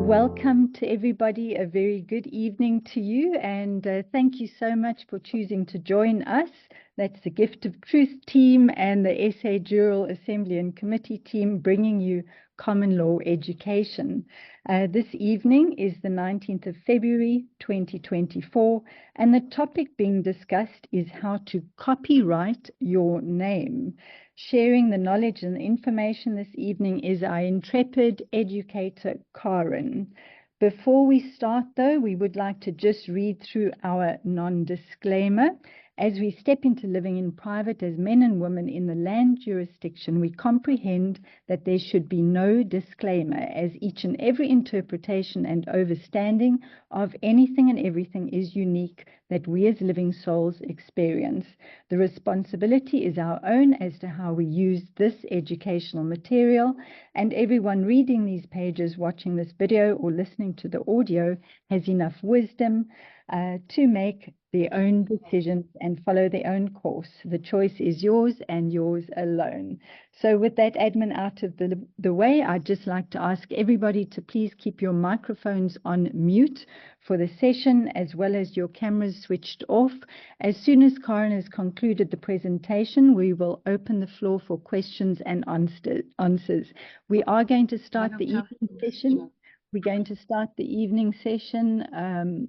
Welcome to everybody. A very good evening to you, and thank you so much for choosing to join us. That's the Gift of Truth team and the SA Jural Assembly and Committee team bringing you common law education. This evening is the 19th of February 2024, and the topic being discussed is how to copyright your name. Sharing the knowledge and information this evening is our intrepid educator, Karen. Before we start, though, we would like to just read through our non-disclaimer. As we step into living in private as men and women in the land jurisdiction, we comprehend that there should be no disclaimer, as each and every interpretation and overstanding of anything and everything is unique that we as living souls experience. The responsibility is our own as to how we use this educational material, and everyone reading these pages, watching this video, or listening to the audio has enough wisdom to make their own decisions and follow their own course. The choice is yours and yours alone. So with that admin out of the way, I'd just like to ask everybody to please keep your microphones on mute for the session, as well as your cameras switched off. As soon as Karen has concluded the presentation, we will open the floor for questions and answers. We are going to start the evening session. We're going to start the evening session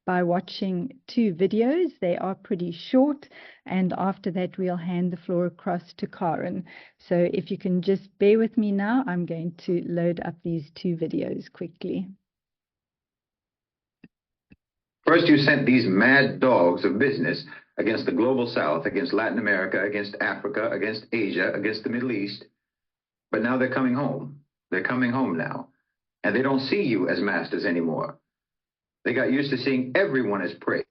by watching two videos. They are pretty short, and after that we'll hand the floor across to Karen. So if you can just bear with me now, I'm going to load up these two videos quickly. First, you sent these mad dogs of business against the global south, against Latin America, against Africa, against Asia, against the Middle East. But now they're coming home. They're coming home now. And they don't see you as masters anymore. They got used to seeing everyone as prey.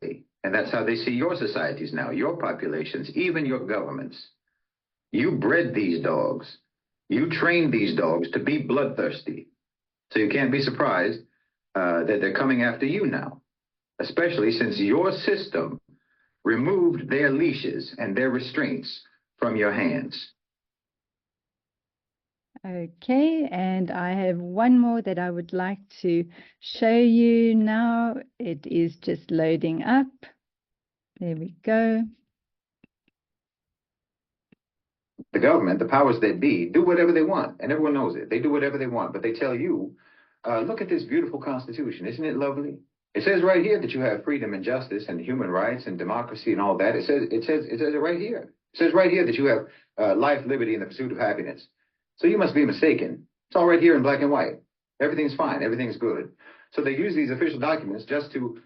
And that's how they see your societies now, your populations, even your governments. You bred these dogs. You trained these dogs to be bloodthirsty. So you can't be surprised that they're coming after you now, especially since your system removed their leashes and their restraints from your hands. Okay, and I have one more that I would like to show you now. It is just loading up. There we go. The government, the powers that be, do whatever they want, and everyone knows it. They do whatever they want, but they tell you, look at this beautiful Constitution. Isn't it lovely? It says right here that you have freedom and justice and human rights and democracy and all that. It says it right here. It says right here that you have life, liberty, and the pursuit of happiness. So you must be mistaken. It's all right here in black and white. Everything's fine. Everything's good. So they use these official documents just to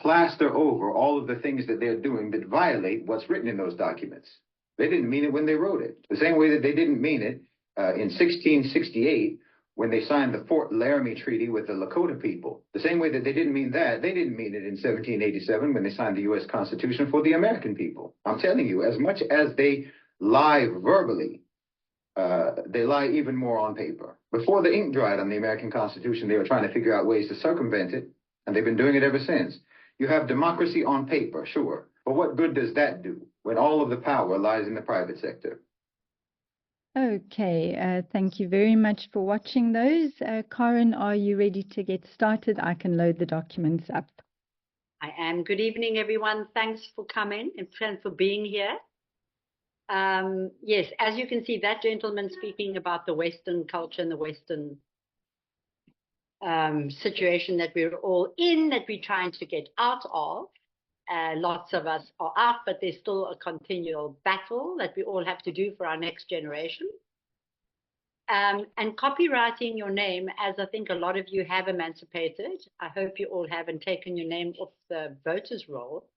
plaster over all of the things that they're doing that violate what's written in those documents. They didn't mean it when they wrote it. The same way that they didn't mean it in 1668 when they signed the Fort Laramie Treaty with the Lakota people. The same way that they didn't mean that, they didn't mean it in 1787 when they signed the U.S. Constitution for the American people. I'm telling you, as much as they lie verbally, they lie even more on paper. Before the ink dried on the American Constitution, they were trying to figure out ways to circumvent it, and they've been doing it ever since. You have democracy on paper, sure, but what good does that do when all of the power lies in the private sector? Okay, thank you very much for watching those. Karen, are you ready to get started? I can load the documents up. I am. Good evening, everyone. Thanks for coming and for being here. Yes, as you can see, that gentleman speaking about the Western culture and the Western situation that we're all in, that we're trying to get out of. Lots of us are out, but there's still a continual battle that we all have to do for our next generation. And copywriting your name, as I think a lot of you have emancipated, I hope you all have, and taken your name off the voters' roll.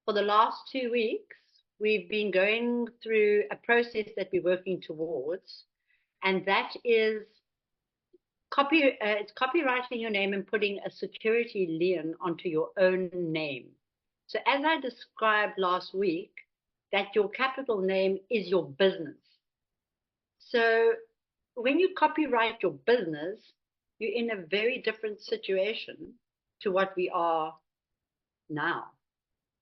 For the last 2 weeks, we've been going through a process that we're working towards, and that is it's copywriting your name and putting a security lien onto your own name. So as I described last week, that your capital name is your business. So when you copyright your business, you're in a very different situation to what we are now.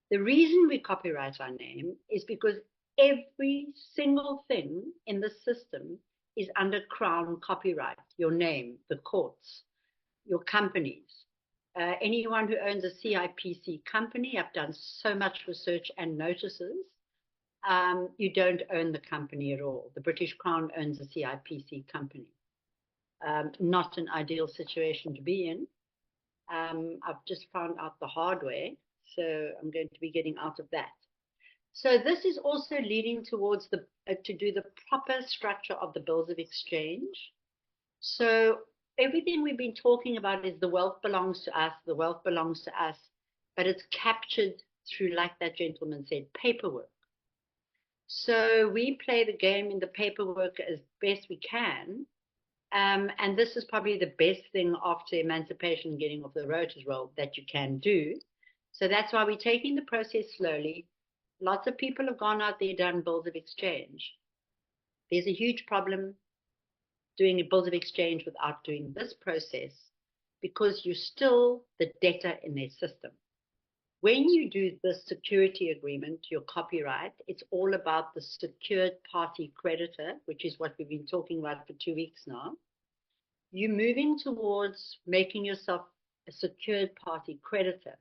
The reason we copyright our name is because every single thing in the system is under Crown copyright, your name, the courts, your companies. Anyone who owns a CIPC company, I've done so much research and notices, you don't own the company at all. The British Crown owns a CIPC company. Not an ideal situation to be in. I've just found out the hard way, so I'm going to be getting out of that. So this is also leading towards to do the proper structure of the bills of exchange. So everything we've been talking about is the wealth belongs to us, the wealth belongs to us, but it's captured through, like that gentleman said, paperwork. So we play the game in the paperwork as best we can. And this is probably the best thing after emancipation and getting off the rotors roll that you can do. So that's why we're taking the process slowly. Lots of people have gone out there, done bills of exchange. There's a huge problem doing bills of exchange without doing this process because you're still the debtor in their system. When you do this security agreement, your copyright, it's all about the secured party creditor, which is what we've been talking about for 2 weeks now. You're moving towards making yourself a secured party creditor,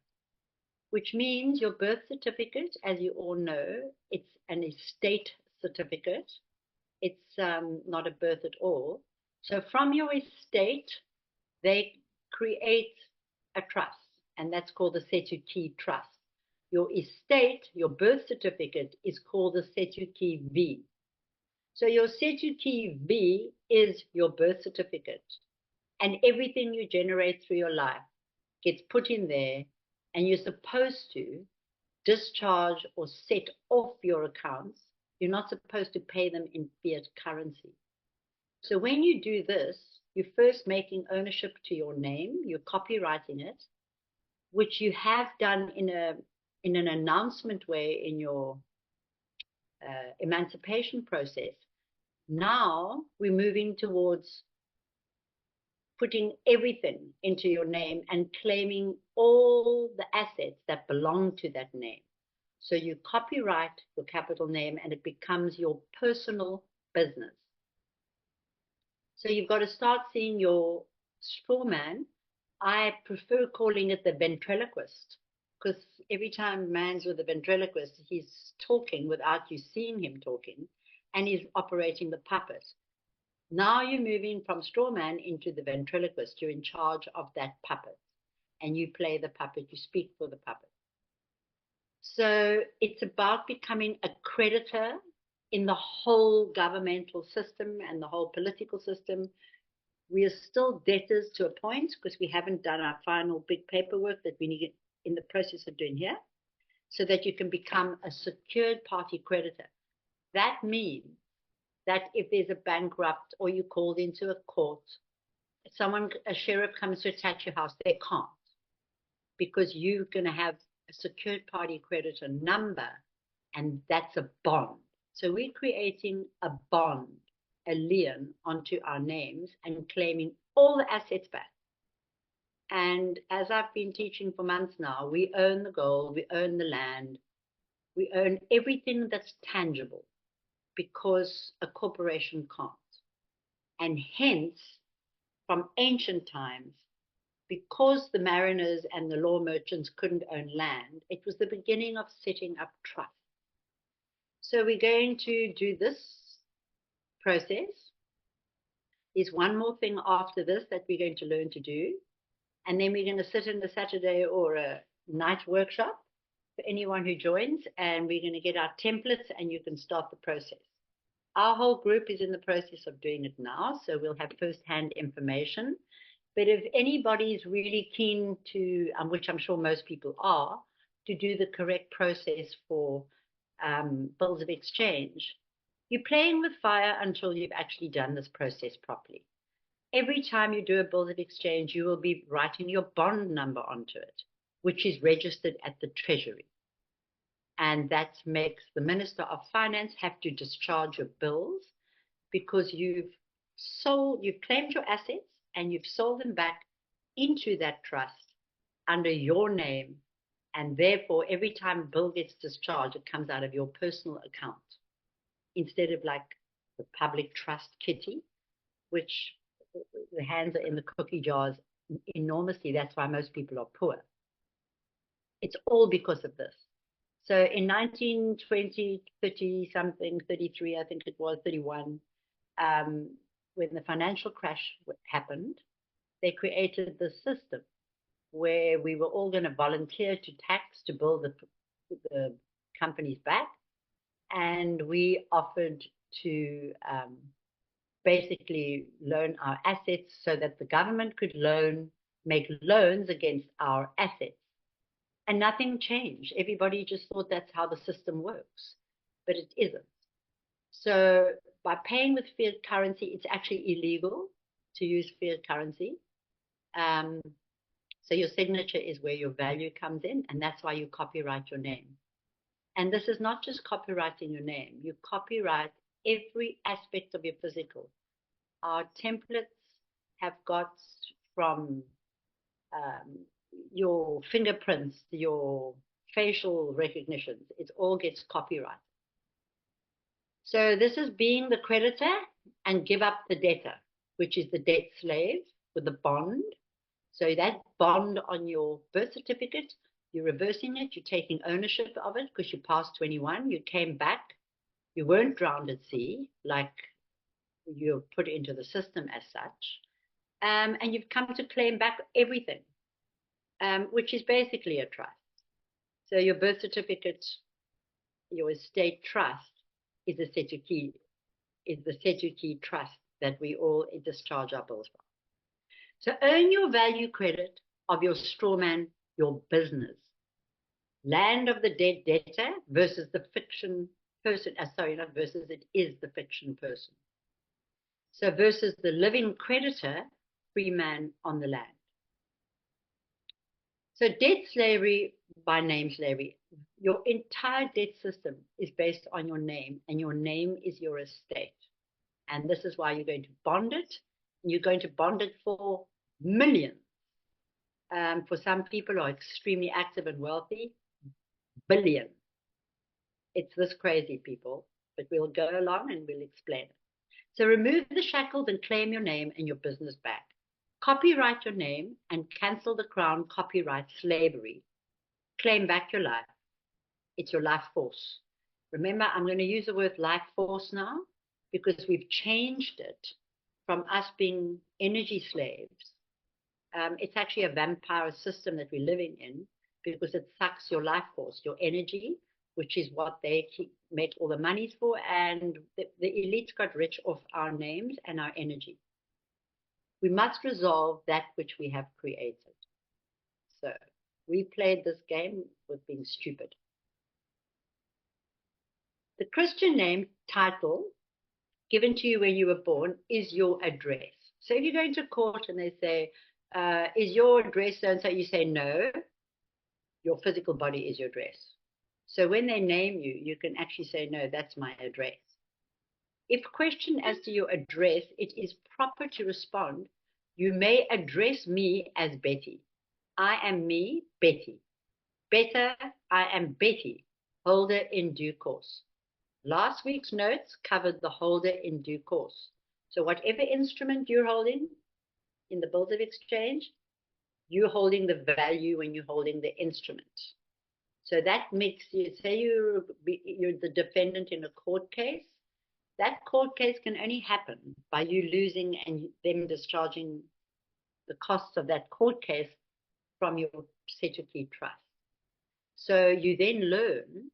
which means your birth certificate, as you all know, it's an estate certificate. It's not a birth at all. So from your estate, they create a trust, and that's called the Setuki Trust. Your estate, your birth certificate, is called the Setuki V. So your Setuki V is your birth certificate, and everything you generate through your life gets put in there, and you're supposed to discharge or set off your accounts. You're not supposed to pay them in fiat currency. So when you do this, you're first making ownership to your name, you're copywriting it, which you have done in an announcement way in your emancipation process. Now we're moving towards putting everything into your name and claiming all the assets that belong to that name. So you copyright your capital name and it becomes your personal business. So you've got to start seeing your straw man. I prefer calling it the ventriloquist, because every time man's with a ventriloquist, he's talking without you seeing him talking, and he's operating the puppet. Now you're moving from straw man into the ventriloquist. You're in charge of that puppet, and you play the puppet. You speak for the puppet. So it's about becoming a creditor in the whole governmental system and the whole political system. We are still debtors to a point because we haven't done our final big paperwork that we need in the process of doing here, so that you can become a secured party creditor. That means that if there's a bankrupt or you called into a court, a sheriff comes to attack your house, they can't, because you're going to have a secured party creditor number, and that's a bond. So we're creating a bond, a lien onto our names and claiming all the assets back. And as I've been teaching for months now, we own the gold, we own the land, we own everything that's tangible, because a corporation can't. And hence, from ancient times, because the mariners and the law merchants couldn't own land, it was the beginning of setting up trust. So we're going to do this process. There's one more thing after this that we're going to learn to do. And then we're going to sit in a Saturday or a night workshop for anyone who joins, and we're going to get our templates and you can start the process. Our whole group is in the process of doing it now, so we'll have first-hand information. But if anybody is really keen to, which I'm sure most people are, to do the correct process for bills of exchange, you're playing with fire until you've actually done this process properly. Every time you do a bill of exchange, you will be writing your bond number onto it, which is registered at the Treasury. And that makes the Minister of Finance have to discharge your bills, because you've claimed your assets and you've sold them back into that trust under your name. And therefore, every time a bill gets discharged, it comes out of your personal account, instead of like the public trust kitty, which the hands are in the cookie jars enormously. That's why most people are poor. It's all because of this. So in 1920, 30 something, 33, I think it was 31, when the financial crash happened, they created this system where we were all going to volunteer to tax to build the companies back. And we offered to basically loan our assets so that the government could make loans against our assets. And nothing changed. Everybody just thought that's how the system works, but it isn't. So by paying with fiat currency, it's actually illegal to use fiat currency. So your signature is where your value comes in, and that's why you copyright your name. And this is not just copyrighting your name. You copyright every aspect of your physical. Our templates have got from your fingerprints, your facial recognitions, it all gets copyrighted. So this is being the creditor and give up the debtor, which is the debt slave with the bond. So that bond on your birth certificate, you're reversing it, you're taking ownership of it because you passed 21, you came back, you weren't drowned at sea like you're put into the system as such, and you've come to claim back everything. Which is basically a trust. So your birth certificate, your estate trust is the Setuki trust that we all discharge our bills from. So earn your value credit of your straw man, your business. Land of the dead debtor versus the fiction person, sorry, not versus, it is the fiction person. So versus the living creditor, free man on the land. So debt slavery by name slavery, your entire debt system is based on your name, and your name is your estate. And this is why you're going to bond it. You're going to bond it for millions. For some people who are extremely active and wealthy, billions. It's this crazy, people, but we'll go along and we'll explain it. So remove the shackles and claim your name and your business back. Copyright your name and cancel the crown copyright slavery. Claim back your life. It's your life force. Remember, I'm going to use the word life force now because we've changed it from us being energy slaves. It's actually a vampire system that we're living in because it sucks your life force, your energy, which is what they make all the monies for. And the elites got rich off our names and our energy. We must resolve that which we have created. So we played this game with being stupid. The Christian name title given to you when you were born is your address. So if you're going to court and they say, is your address so and so, you say no, your physical body is your address. So when they name you, you can actually say, no, that's my address. If questioned as to your address, it is proper to respond, you may address me as Betty. I am me, Betty. Better, I am Betty, holder in due course. Last week's notes covered the holder in due course. So whatever instrument you're holding in the bills of exchange, you're holding the value when you're holding the instrument. So that makes you, say you're the defendant in a court case, that court case can only happen by you losing and them discharging the costs of that court case from your Setuki trust. So you then learn,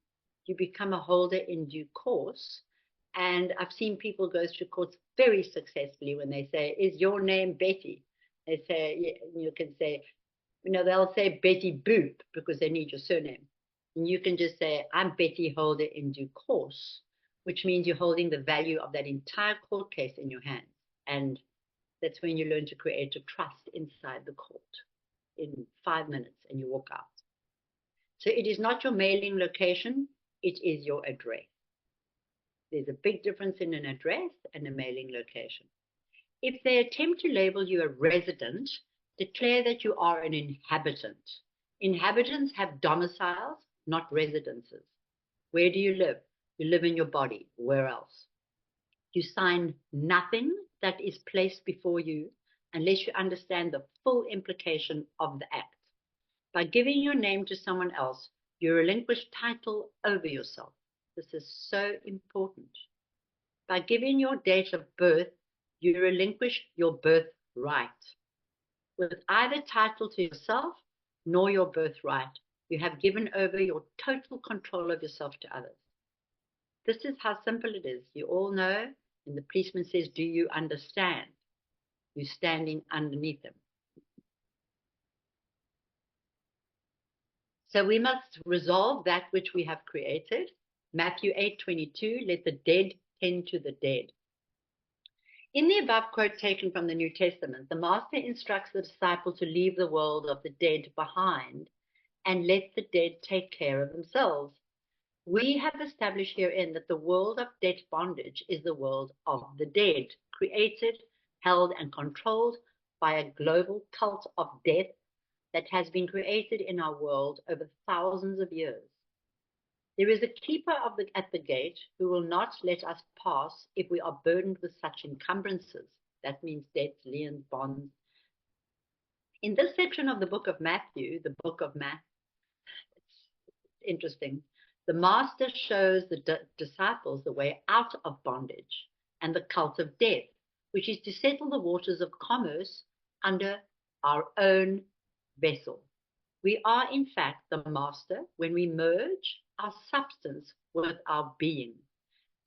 you become a holder in due course. And I've seen people go through courts very successfully when they say, is your name Betty? They say, yeah, you can say, they'll say Betty Boop because they need your surname. And you can just say, I'm Betty, holder in due course, which means you're holding the value of that entire court case in your hands. And that's when you learn to create a trust inside the court in 5 minutes and you walk out. So it is not your mailing location, it is your address. There's a big difference in an address and a mailing location. If they attempt to label you a resident, declare that you are an inhabitant. Inhabitants have domiciles, not residences. Where do you live? You live in your body. Where else? You sign nothing that is placed before you unless you understand the full implication of the act. By giving your name to someone else, you relinquish title over yourself. This is so important. By giving your date of birth, you relinquish your birthright. With either title to yourself nor your birthright, you have given over your total control of yourself to others. This is how simple it is. You all know, and the policeman says, do you understand? You're standing underneath him. So we must resolve that which we have created. Matthew 8:22, let the dead tend to the dead. In the above quote taken from the New Testament, the Master instructs the disciple to leave the world of the dead behind and let the dead take care of themselves. We have established herein that the world of debt bondage is the world of the dead, created, held, and controlled by a global cult of death that has been created in our world over thousands of years. There is a keeper at the gate who will not let us pass if we are burdened with such encumbrances. That means debts, liens, bonds. In this section of the book of Matthew, it's interesting. The Master shows the disciples the way out of bondage and the cult of death, which is to settle the waters of commerce under our own vessel. We are, in fact, the Master when we merge our substance with our being,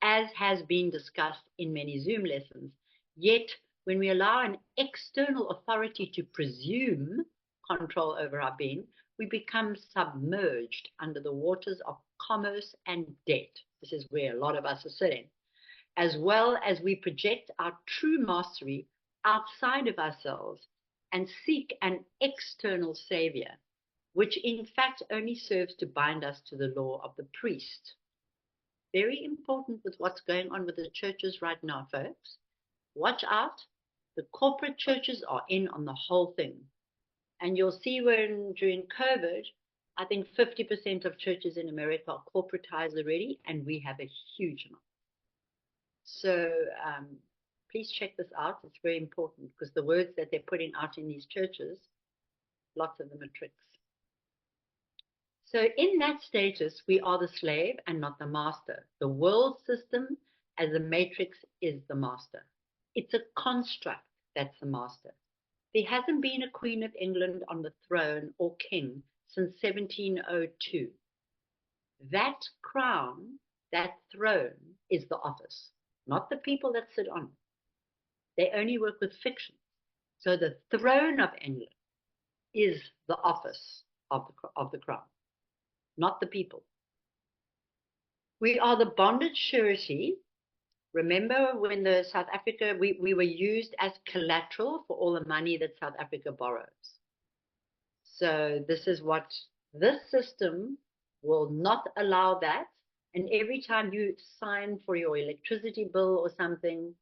as has been discussed in many Zoom lessons. Yet, when we allow an external authority to presume control over our being, we become submerged under the waters of commerce and debt. This is where a lot of us are sitting. As well as we project our true mastery outside of ourselves and seek an external savior, which in fact only serves to bind us to the law of the priest. Very important with what's going on with the churches right now, folks. Watch out. The corporate churches are in on the whole thing. And you'll see during COVID, I think 50% of churches in America are corporatized already, and we have a huge amount. So please check this out. It's very important because the words that they're putting out in these churches, lots of them are tricks. So in that status, we are the slave and not the master. The world system as a matrix is the master. It's a construct that's the master. There hasn't been a Queen of England on the throne or king since 1702. That crown, that throne, is the office, not the people that sit on it. They only work with fiction. So the throne of England is the office of the crown, not the people. We are the bondage surety. Remember when South Africa, we were used as collateral for all the money that South Africa borrows. So this is what this system will not allow that. And every time you sign for your electricity bill or something,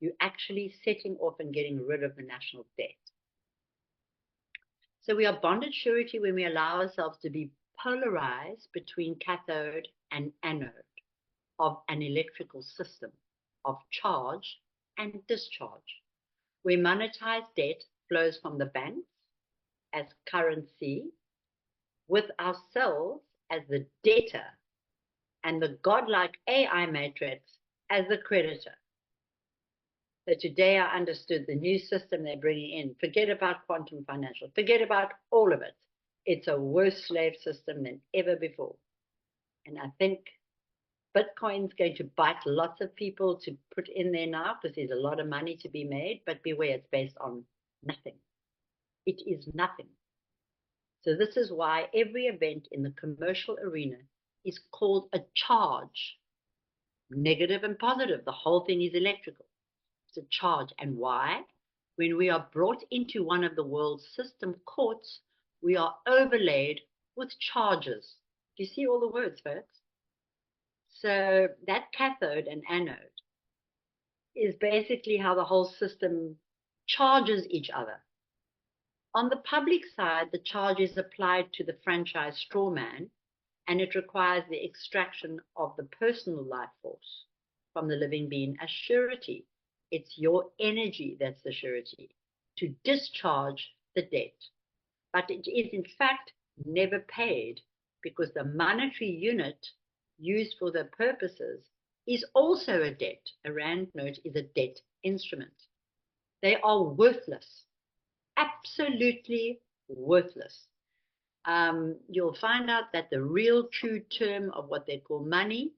you're actually setting off and getting rid of the national debt. So we are bondage surety when we allow ourselves to be polarized between cathode and anode of an electrical system of charge and discharge, where monetized debt flows from the banks as currency, with ourselves as the debtor and the godlike AI matrix as the creditor. So today I understood the new system they're bringing in. Forget about quantum financial. Forget about all of it. It's a worse slave system than ever before. And I think Bitcoin's going to bite lots of people to put in there now because there's a lot of money to be made, but beware, it's based on nothing. It is nothing. So this is why every event in the commercial arena is called a charge, negative and positive. The whole thing is electrical. It's a charge. And why? When we are brought into one of the world's system courts, we are overlaid with charges. Do you see all the words, folks? So that cathode and anode is basically how the whole system charges each other. On the public side, the charge is applied to the franchise strawman, and it requires the extraction of the personal life force from the living being as surety. It's your energy that's the surety to discharge the debt. But it is in fact never paid because the monetary unit used for the purposes is also a debt. A rand note is a debt instrument. They are worthless, absolutely worthless. You'll find out that the real true term of what they call money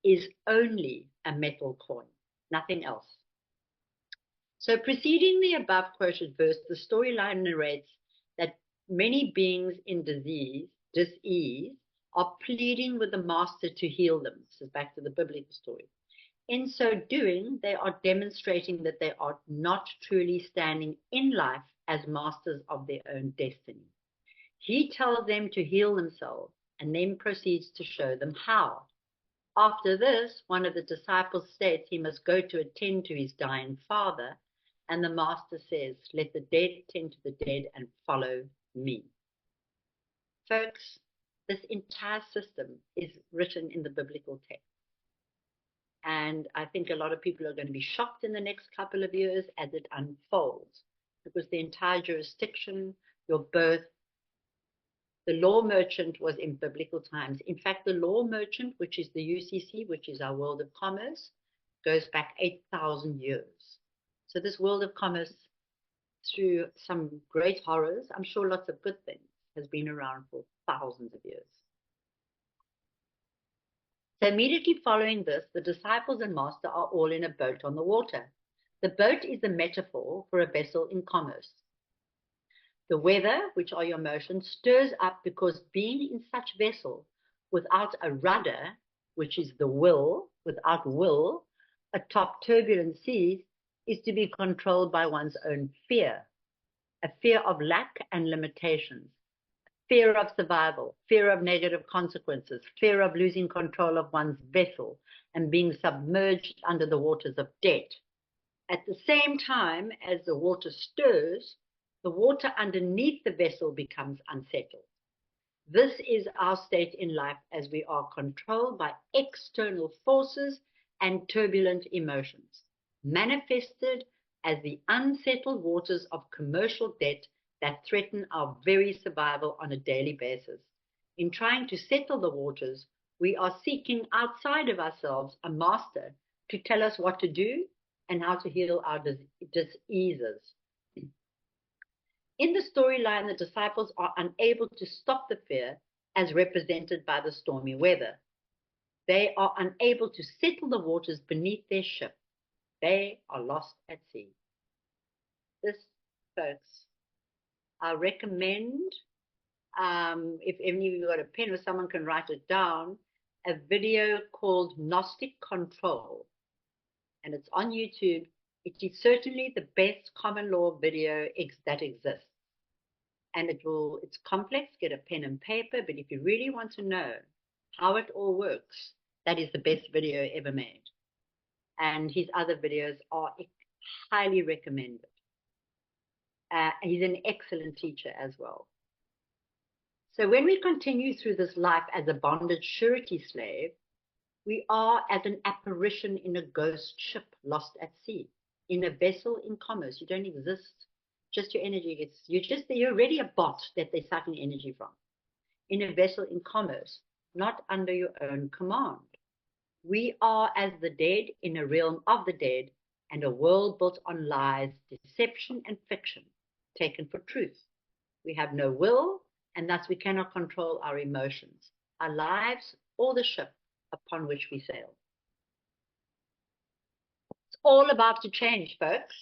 is only a metal coin, nothing else. So preceding the above quoted verse, the storyline narrates that many beings in dis-ease, are pleading with the master to heal them. This is back to the biblical story. In so doing, they are demonstrating that they are not truly standing in life as masters of their own destiny. He tells them to heal themselves and then proceeds to show them how. After this, one of the disciples states he must go to attend to his dying father, and the master says, let the dead tend to the dead and follow me. Folks, this entire system is written in the biblical text. And I think a lot of people are going to be shocked in the next couple of years as it unfolds, because the entire jurisdiction, your birth, the law merchant was in biblical times. In fact, the law merchant, which is the UCC, which is our world of commerce, goes back 8,000 years. So this world of commerce, through some great horrors, I'm sure lots of good things, has been around for thousands of years. So immediately following this, the disciples and master are all in a boat on the water. The boat is a metaphor for a vessel in commerce. The weather, which are your motions, stirs up because being in such vessel without a rudder, which is the will, without will, atop turbulent seas, is to be controlled by one's own fear, a fear of lack and limitations, fear of survival, fear of negative consequences, fear of losing control of one's vessel and being submerged under the waters of debt. At the same time as the water stirs, the water underneath the vessel becomes unsettled. This is our state in life as we are controlled by external forces and turbulent emotions, manifested as the unsettled waters of commercial debt that threaten our very survival on a daily basis. In trying to settle the waters, we are seeking outside of ourselves a master to tell us what to do and how to heal our diseases. In the storyline, the disciples are unable to stop the fear as represented by the stormy weather. They are unable to settle the waters beneath their ship. They are lost at sea. This, folks, I recommend, if any of you got a pen or someone can write it down, a video called Gnostic Control. And it's on YouTube. It is certainly the best common law video that exists. And it's complex, get a pen and paper, but if you really want to know how it all works, that is the best video ever made. And his other videos are highly recommended. He's an excellent teacher as well. So when we continue through this life as a bondage surety slave, we are as an apparition in a ghost ship lost at sea, in a vessel in commerce. You don't exist. Just your energy gets, you're already a bot that they're sucking energy from. In a vessel in commerce, not under your own command. We are as the dead in a realm of the dead and a world built on lies, deception, and fiction, taken for truth. We have no will, and thus we cannot control our emotions, our lives, or the ship upon which we sail. It's all about to change, folks.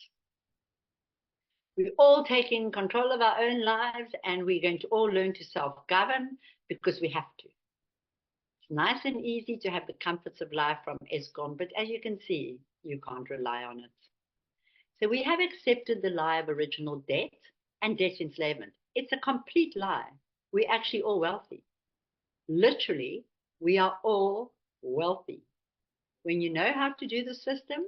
We're all taking control of our own lives, and we're going to all learn to self-govern because we have to. It's nice and easy to have the comforts of life from Eskom, but as you can see, you can't rely on it. So we have accepted the lie of original debt and debt enslavement. It's a complete lie. We're actually all wealthy. Literally, we are all wealthy. When you know how to do the system,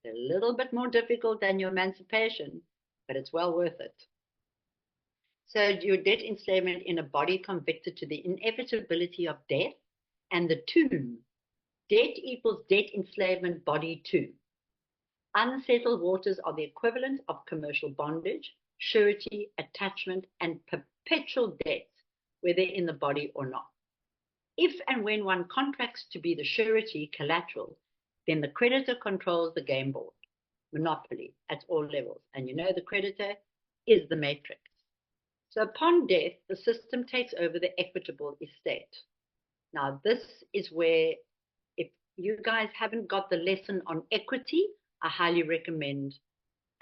it's a little bit more difficult than your emancipation, but it's well worth it. So your debt enslavement in a body convicted to the inevitability of death and the tomb Debt equals debt enslavement body 2. Unsettled waters are the equivalent of commercial bondage, surety, attachment, and perpetual debts, whether in the body or not. If and when one contracts to be the surety collateral, then the creditor controls the game board, monopoly at all levels. And you know the creditor is the matrix. So upon death, the system takes over the equitable estate. Now, this is where, if you guys haven't got the lesson on equity, I highly recommend.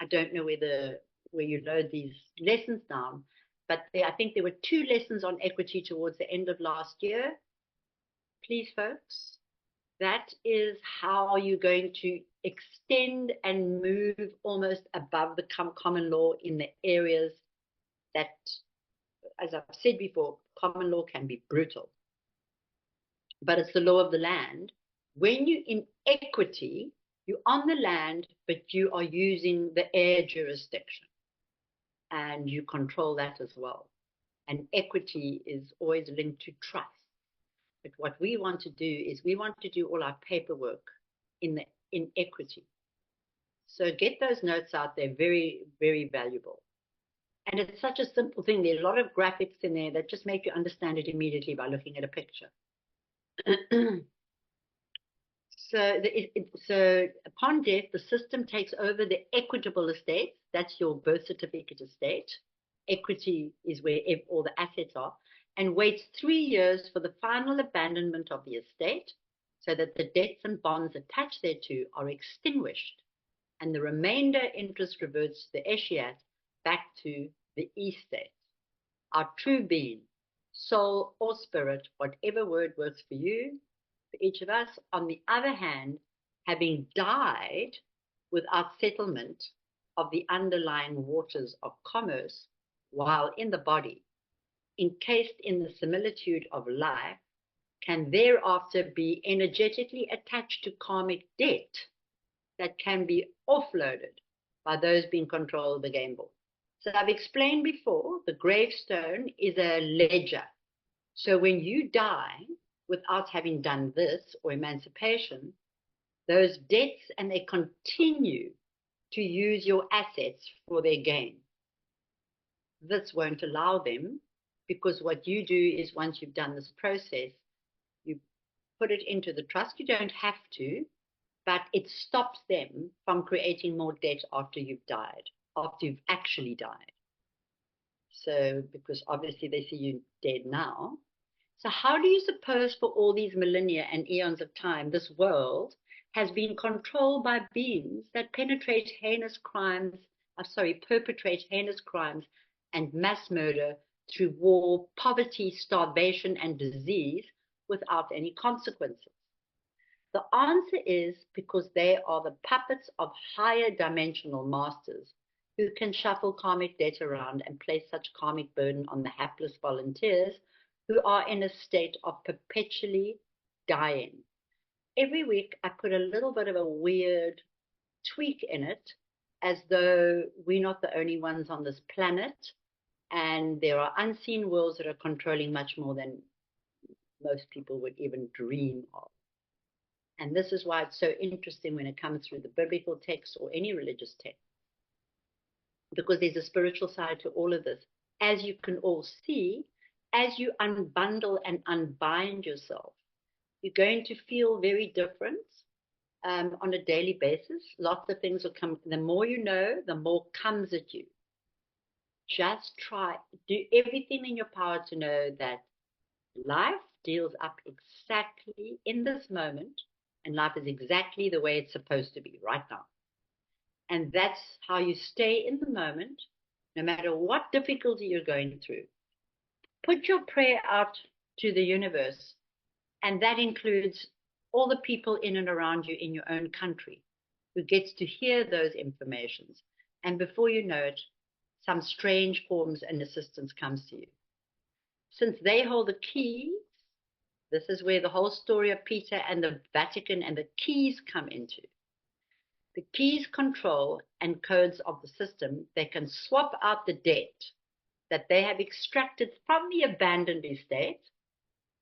I don't know where you load these lessons down, but I think there were 2 lessons on equity towards the end of last year. Please, folks, that is how you're going to extend and move almost above the common law in the areas that, as I've said before, common law can be brutal. But it's the law of the land. When you're in equity, you're on the land, but you are using the air jurisdiction. And you control that as well. And equity is always linked to trust. But what we want to do is we want to do all our paperwork in equity. So get those notes out. They're very, very valuable. And it's such a simple thing. There are a lot of graphics in there that just make you understand it immediately by looking at a picture. So upon death, the system takes over the equitable estate. That's your birth certificate estate. Equity is where all the assets are, and waits 3 years for the final abandonment of the estate, so that the debts and bonds attached thereto are extinguished, and the remainder interest reverts to the escheat back to the estate. Our true being, soul or spirit, whatever word works for you, for each of us, on the other hand, having died without settlement of the underlying waters of commerce while in the body, encased in the similitude of life, can thereafter be energetically attached to karmic debt that can be offloaded by those being control of the game board. So I've explained before, the gravestone is a ledger. So when you die without having done this or emancipation, those debts, and they continue to use your assets for their gain. This won't allow them, because what you do is, once you've done this process, you put it into the trust. You don't have to, but it stops them from creating more debt after you've died, after you've actually died. So, because obviously they see you dead now. So how do you suppose for all these millennia and eons of time, this world has been controlled by beings that perpetrate heinous crimes and mass murder through war, poverty, starvation, and disease without any consequences? The answer is because they are the puppets of higher dimensional masters who can shuffle karmic debt around and place such karmic burden on the hapless volunteers who are in a state of perpetually dying. Every week I put a little bit of a weird tweak in it, as though we're not the only ones on this planet, and there are unseen worlds that are controlling much more than most people would even dream of. And this is why it's so interesting when it comes through the biblical text or any religious text, because there's a spiritual side to all of this. As you can all see, as you unbundle and unbind yourself, you're going to feel very different on a daily basis. Lots of things will come. The more you know, the more comes at you. Just try, do everything in your power to know that life deals up exactly in this moment, and life is exactly the way it's supposed to be right now. And that's how you stay in the moment, no matter what difficulty you're going through. Put your prayer out to the universe, and that includes all the people in and around you in your own country who gets to hear those informations. And before you know it, some strange forms and assistance comes to you. Since they hold the keys, this is where the whole story of Peter and the Vatican and the keys come into. The keys control and codes of the system. They can swap out the debt that they have extracted from the abandoned estate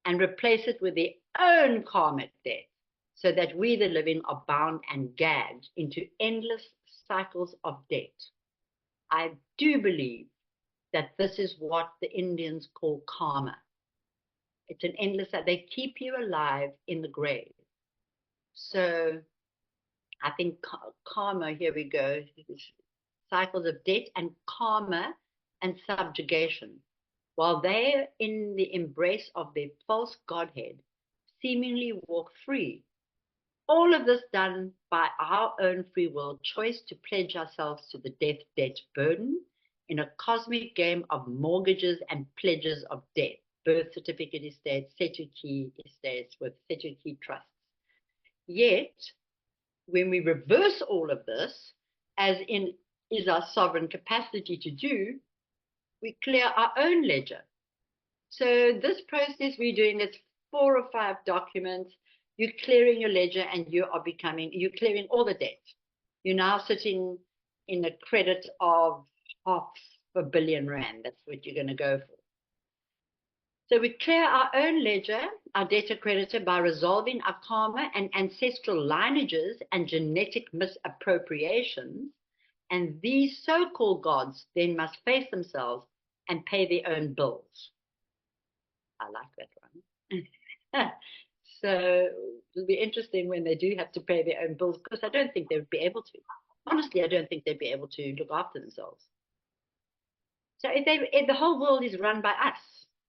and replace it with their own karmic debt so that we, the living, are bound and gagged into endless cycles of debt. I do believe that this is what the Indians call karma. It's an endless, they keep you alive in the grave. So I think karma, here we go, cycles of debt and karma and subjugation. While they're in the embrace of their false godhead, seemingly walk free. All of this done by our own free will choice to pledge ourselves to the death debt burden in a cosmic game of mortgages and pledges of debt, birth certificate estates, Setuki estates with Setuki trusts. Yet, when we reverse all of this, as in is our sovereign capacity to do, we clear our own ledger. So this process we're doing is 4 or 5 documents. You're clearing your ledger and you're clearing all the debt. You're now sitting in a credit of R500 billion. That's what you're going to go for. So we clear our own ledger, our debtor creditor, by resolving our karma and ancestral lineages and genetic misappropriations. And these so-called gods then must face themselves and pay their own bills. I like that one. So it'll be interesting when they do have to pay their own bills, because I don't think they would be able to. Honestly, I don't think they'd be able to look after themselves. So if the whole world is run by us,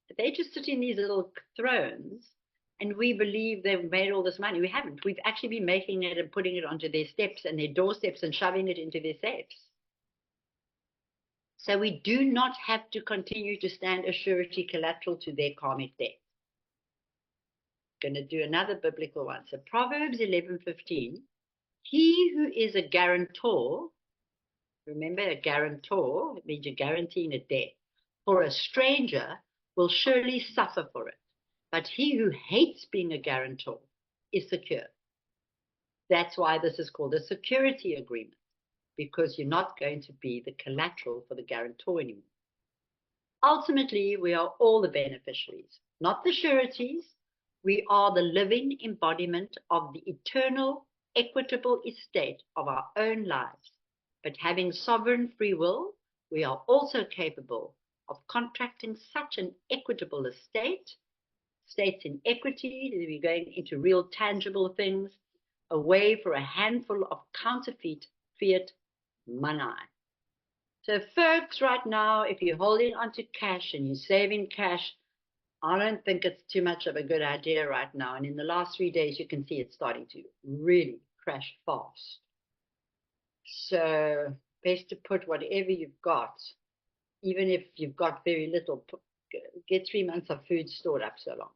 if they just sit in these little thrones and we believe they've made all this money, we haven't. We've actually been making it and putting it onto their steps and their doorsteps and shoving it into their safes. So we do not have to continue to stand as surety collateral to their karmic debt. Going to do another biblical one. So Proverbs 11:15, he who is a guarantor, remember a guarantor, it means you're guaranteeing a debt, for a stranger will surely suffer for it. But he who hates being a guarantor is secure. That's why this is called a security agreement, because you're not going to be the collateral for the guarantor anymore. Ultimately, we are all the beneficiaries, not the sureties. We are the living embodiment of the eternal, equitable estate of our own lives. But having sovereign free will, we are also capable of contracting such an equitable estate, states in equity, we're going into real tangible things, a way for a handful of counterfeit fiat money. So folks, right now, if you're holding onto cash and you're saving cash, I don't think it's too much of a good idea right now. And in the last 3 days, you can see it's starting to really crash fast. So best to put whatever you've got, even if you've got very little, get 3 months of food stored up so long.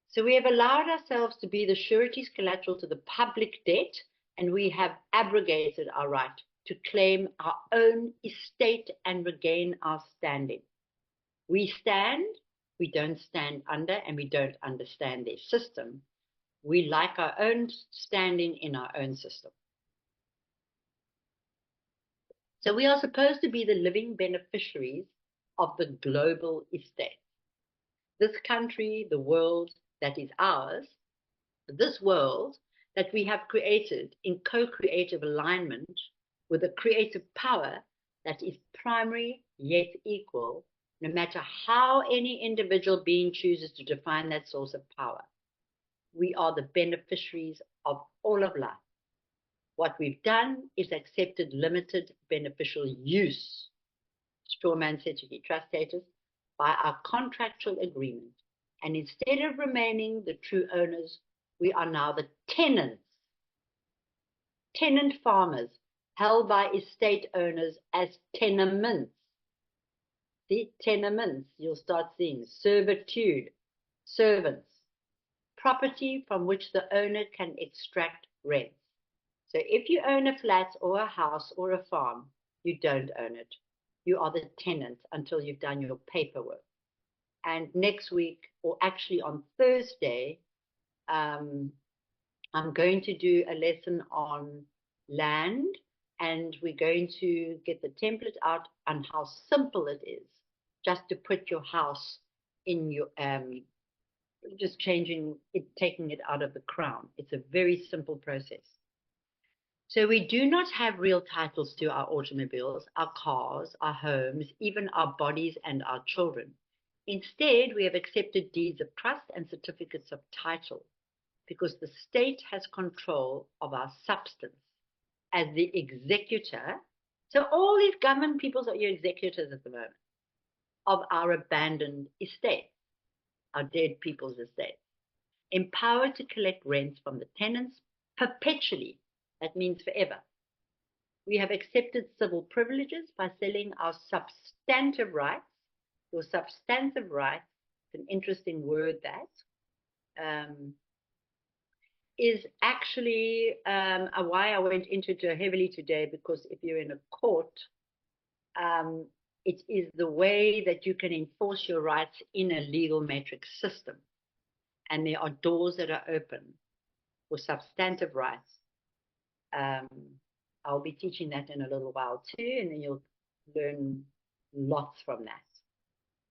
So we have allowed ourselves to be the sureties collateral to the public debt, and we have abrogated our right to claim our own estate and regain our standing. We stand, we don't stand under, and we don't understand their system. We like our own standing in our own system. So we are supposed to be the living beneficiaries of the global estate. This country, the world that is ours, this world that we have created in co-creative alignment with a creative power that is primary yet equal, no matter how any individual being chooses to define that source of power. We are the beneficiaries of all of life. What we've done is accepted limited beneficial use, strawman Setuki trust status, by our contractual agreement. And instead of remaining the true owners, we are now the tenants, tenant farmers, held by estate owners as tenements. See, tenements, you'll start seeing servitude, servants, property from which the owner can extract rents. So if you own a flat or a house or a farm, you don't own it. You are the tenant until you've done your paperwork. And next week, or actually on Thursday, I'm going to do a lesson on land, and we're going to get the template out on how simple it is just to put your house in your just changing it, taking it out of the crown. It's a very simple process. So we do not have real titles to our automobiles, our cars, our homes, even our bodies and our children. Instead, we have accepted deeds of trust and certificates of title because the state has control of our substance as the executor. So all these government peoples are your executors at the moment of our abandoned estate, our dead people's estate, empowered to collect rents from the tenants perpetually. That means forever. We have accepted civil privileges by selling our substantive rights. Your substantive rights, it's an interesting word that, is actually why I went into it heavily today, because if you're in a court, it is the way that you can enforce your rights in a legal matrix system. And there are doors that are open for substantive rights. I'll be teaching that in a little while too, and then you'll learn lots from that.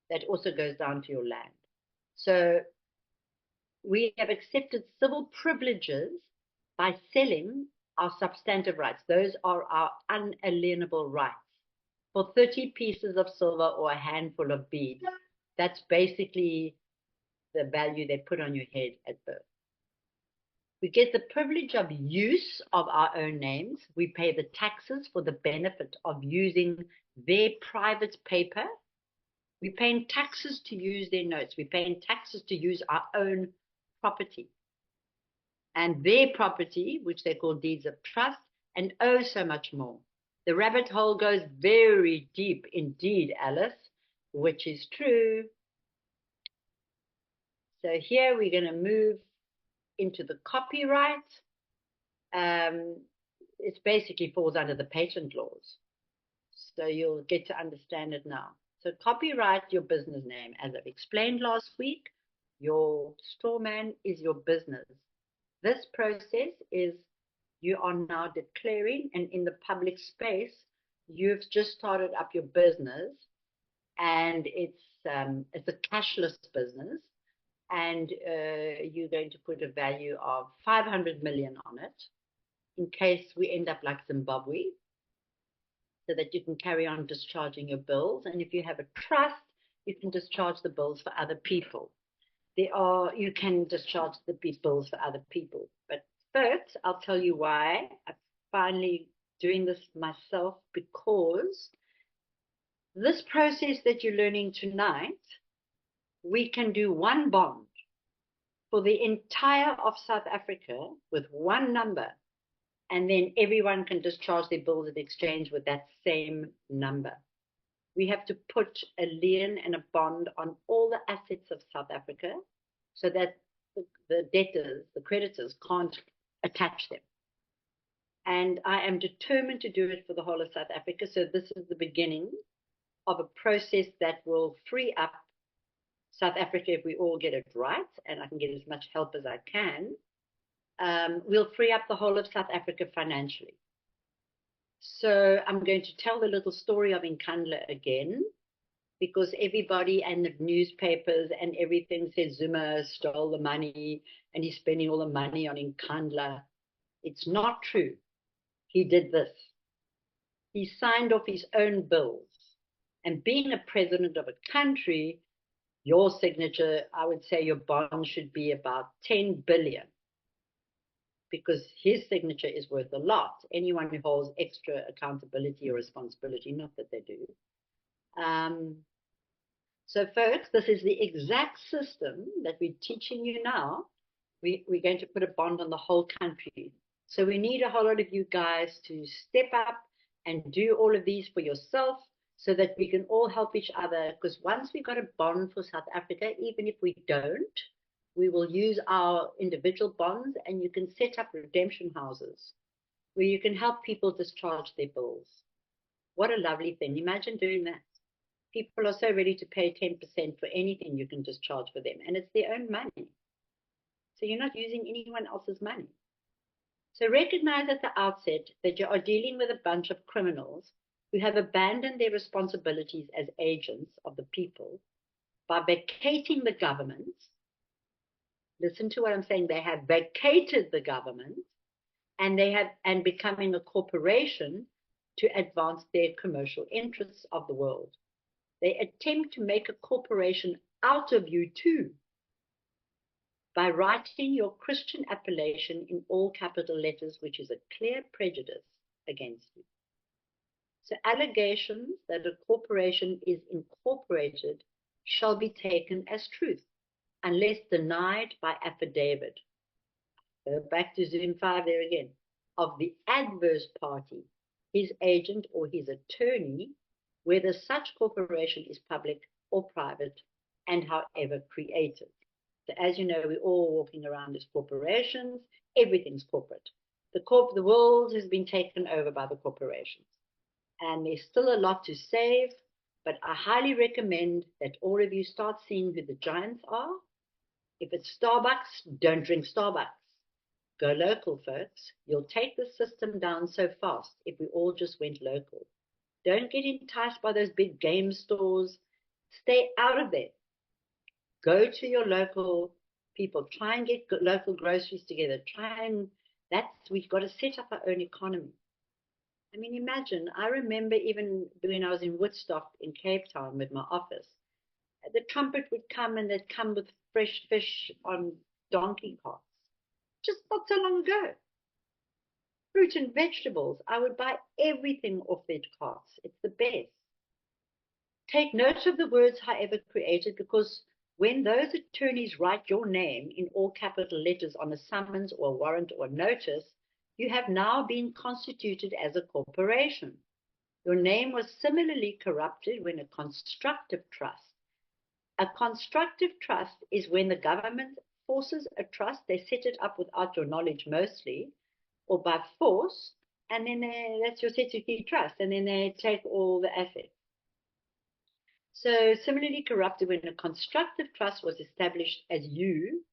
That also goes down to your land. So we have accepted civil privileges by selling our substantive rights. Those are our unalienable rights for 30 pieces of silver or a handful of beads. That's basically the value they put on your head at birth. We get the privilege of use of our own names. We pay the taxes for the benefit of using their private paper. We're paying taxes to use their notes. We're paying taxes to use our own property. And their property, which they call deeds of trust, and oh so much more. The rabbit hole goes very deep indeed, Alice, which is true. So here we're going to move into the copyright. It basically falls under the patent laws. So you'll get to understand it now. So copyright your business name. As I've explained last week, your strawman is your business. This process is you are now declaring, and in the public space, you've just started up your business, and it's a cashless business, and you're going to put a value of 500 million on it in case we end up like Zimbabwe, so that you can carry on discharging your bills. And if you have a trust, you can discharge the bills for other people. You can discharge the bills for other people. But first, I'll tell you why I'm finally doing this myself, because this process that you're learning tonight, we can do one bond for the entire of South Africa with one number, and then everyone can discharge their bills of exchange with that same number. We have to put a lien and a bond on all the assets of South Africa so that the debtors, the creditors, can't attach them. And I am determined to do it for the whole of South Africa. So this is the beginning of a process that will free up South Africa if we all get it right, and I can get as much help as I can. We'll free up the whole of South Africa financially. So I'm going to tell the little story of Nkandla again, because everybody and the newspapers and everything says Zuma stole the money and he's spending all the money on Nkandla. It's not true. He did this. He signed off his own bills. And being a president of a country, your signature, I would say your bond should be about 10 billion. Because his signature is worth a lot. Anyone who holds extra accountability or responsibility, not that they do. So folks, this is the exact system that we're teaching you now. We're going to put a bond on the whole country. So we need a whole lot of you guys to step up and do all of these for yourself so that we can all help each other. Because once we've got a bond for South Africa, even if we don't, we will use our individual bonds, and you can set up redemption houses where you can help people discharge their bills. What a lovely thing. Imagine doing that. People are so ready to pay 10% for anything you can discharge for them, and it's their own money. So you're not using anyone else's money. So recognize at the outset that you are dealing with a bunch of criminals who have abandoned their responsibilities as agents of the people by vacating the government Listen to what I'm saying. They have vacated the government and becoming a corporation to advance their commercial interests of the world. They attempt to make a corporation out of you too by writing your Christian appellation in all capital letters, which is a clear prejudice against you. So allegations that a corporation is incorporated shall be taken as truth, unless denied by affidavit. Go back to Zoom 5 there again. Of the adverse party, his agent or his attorney, whether such corporation is public or private, and however created. So as you know, we're all walking around as corporations. Everything's corporate. The world has been taken over by the corporations. And there's still a lot to save, but I highly recommend that all of you start seeing who the giants are. If it's Starbucks, don't drink Starbucks. Go local, folks. You'll take the system down so fast if we all just went local. Don't get enticed by those big game stores. Stay out of there. Go to your local people. Try and get local groceries together. We've got to set up our own economy. I mean, imagine, I remember even when I was in Woodstock in Cape Town with my office, the trumpet would come and they'd come with fresh fish on donkey carts. Just not so long ago. Fruit and vegetables, I would buy everything off their carts. It's the best. Take note of the words however created, because when those attorneys write your name in all capital letters on a summons or a warrant or a notice, you have now been constituted as a corporation. Your name was similarly corrupted when a constructive trust. A constructive trust is when the government forces a trust, they set it up without your knowledge mostly, or by force, and then that's your statutory trust, and then they take all the assets. So similarly corrupted when a constructive trust was established as you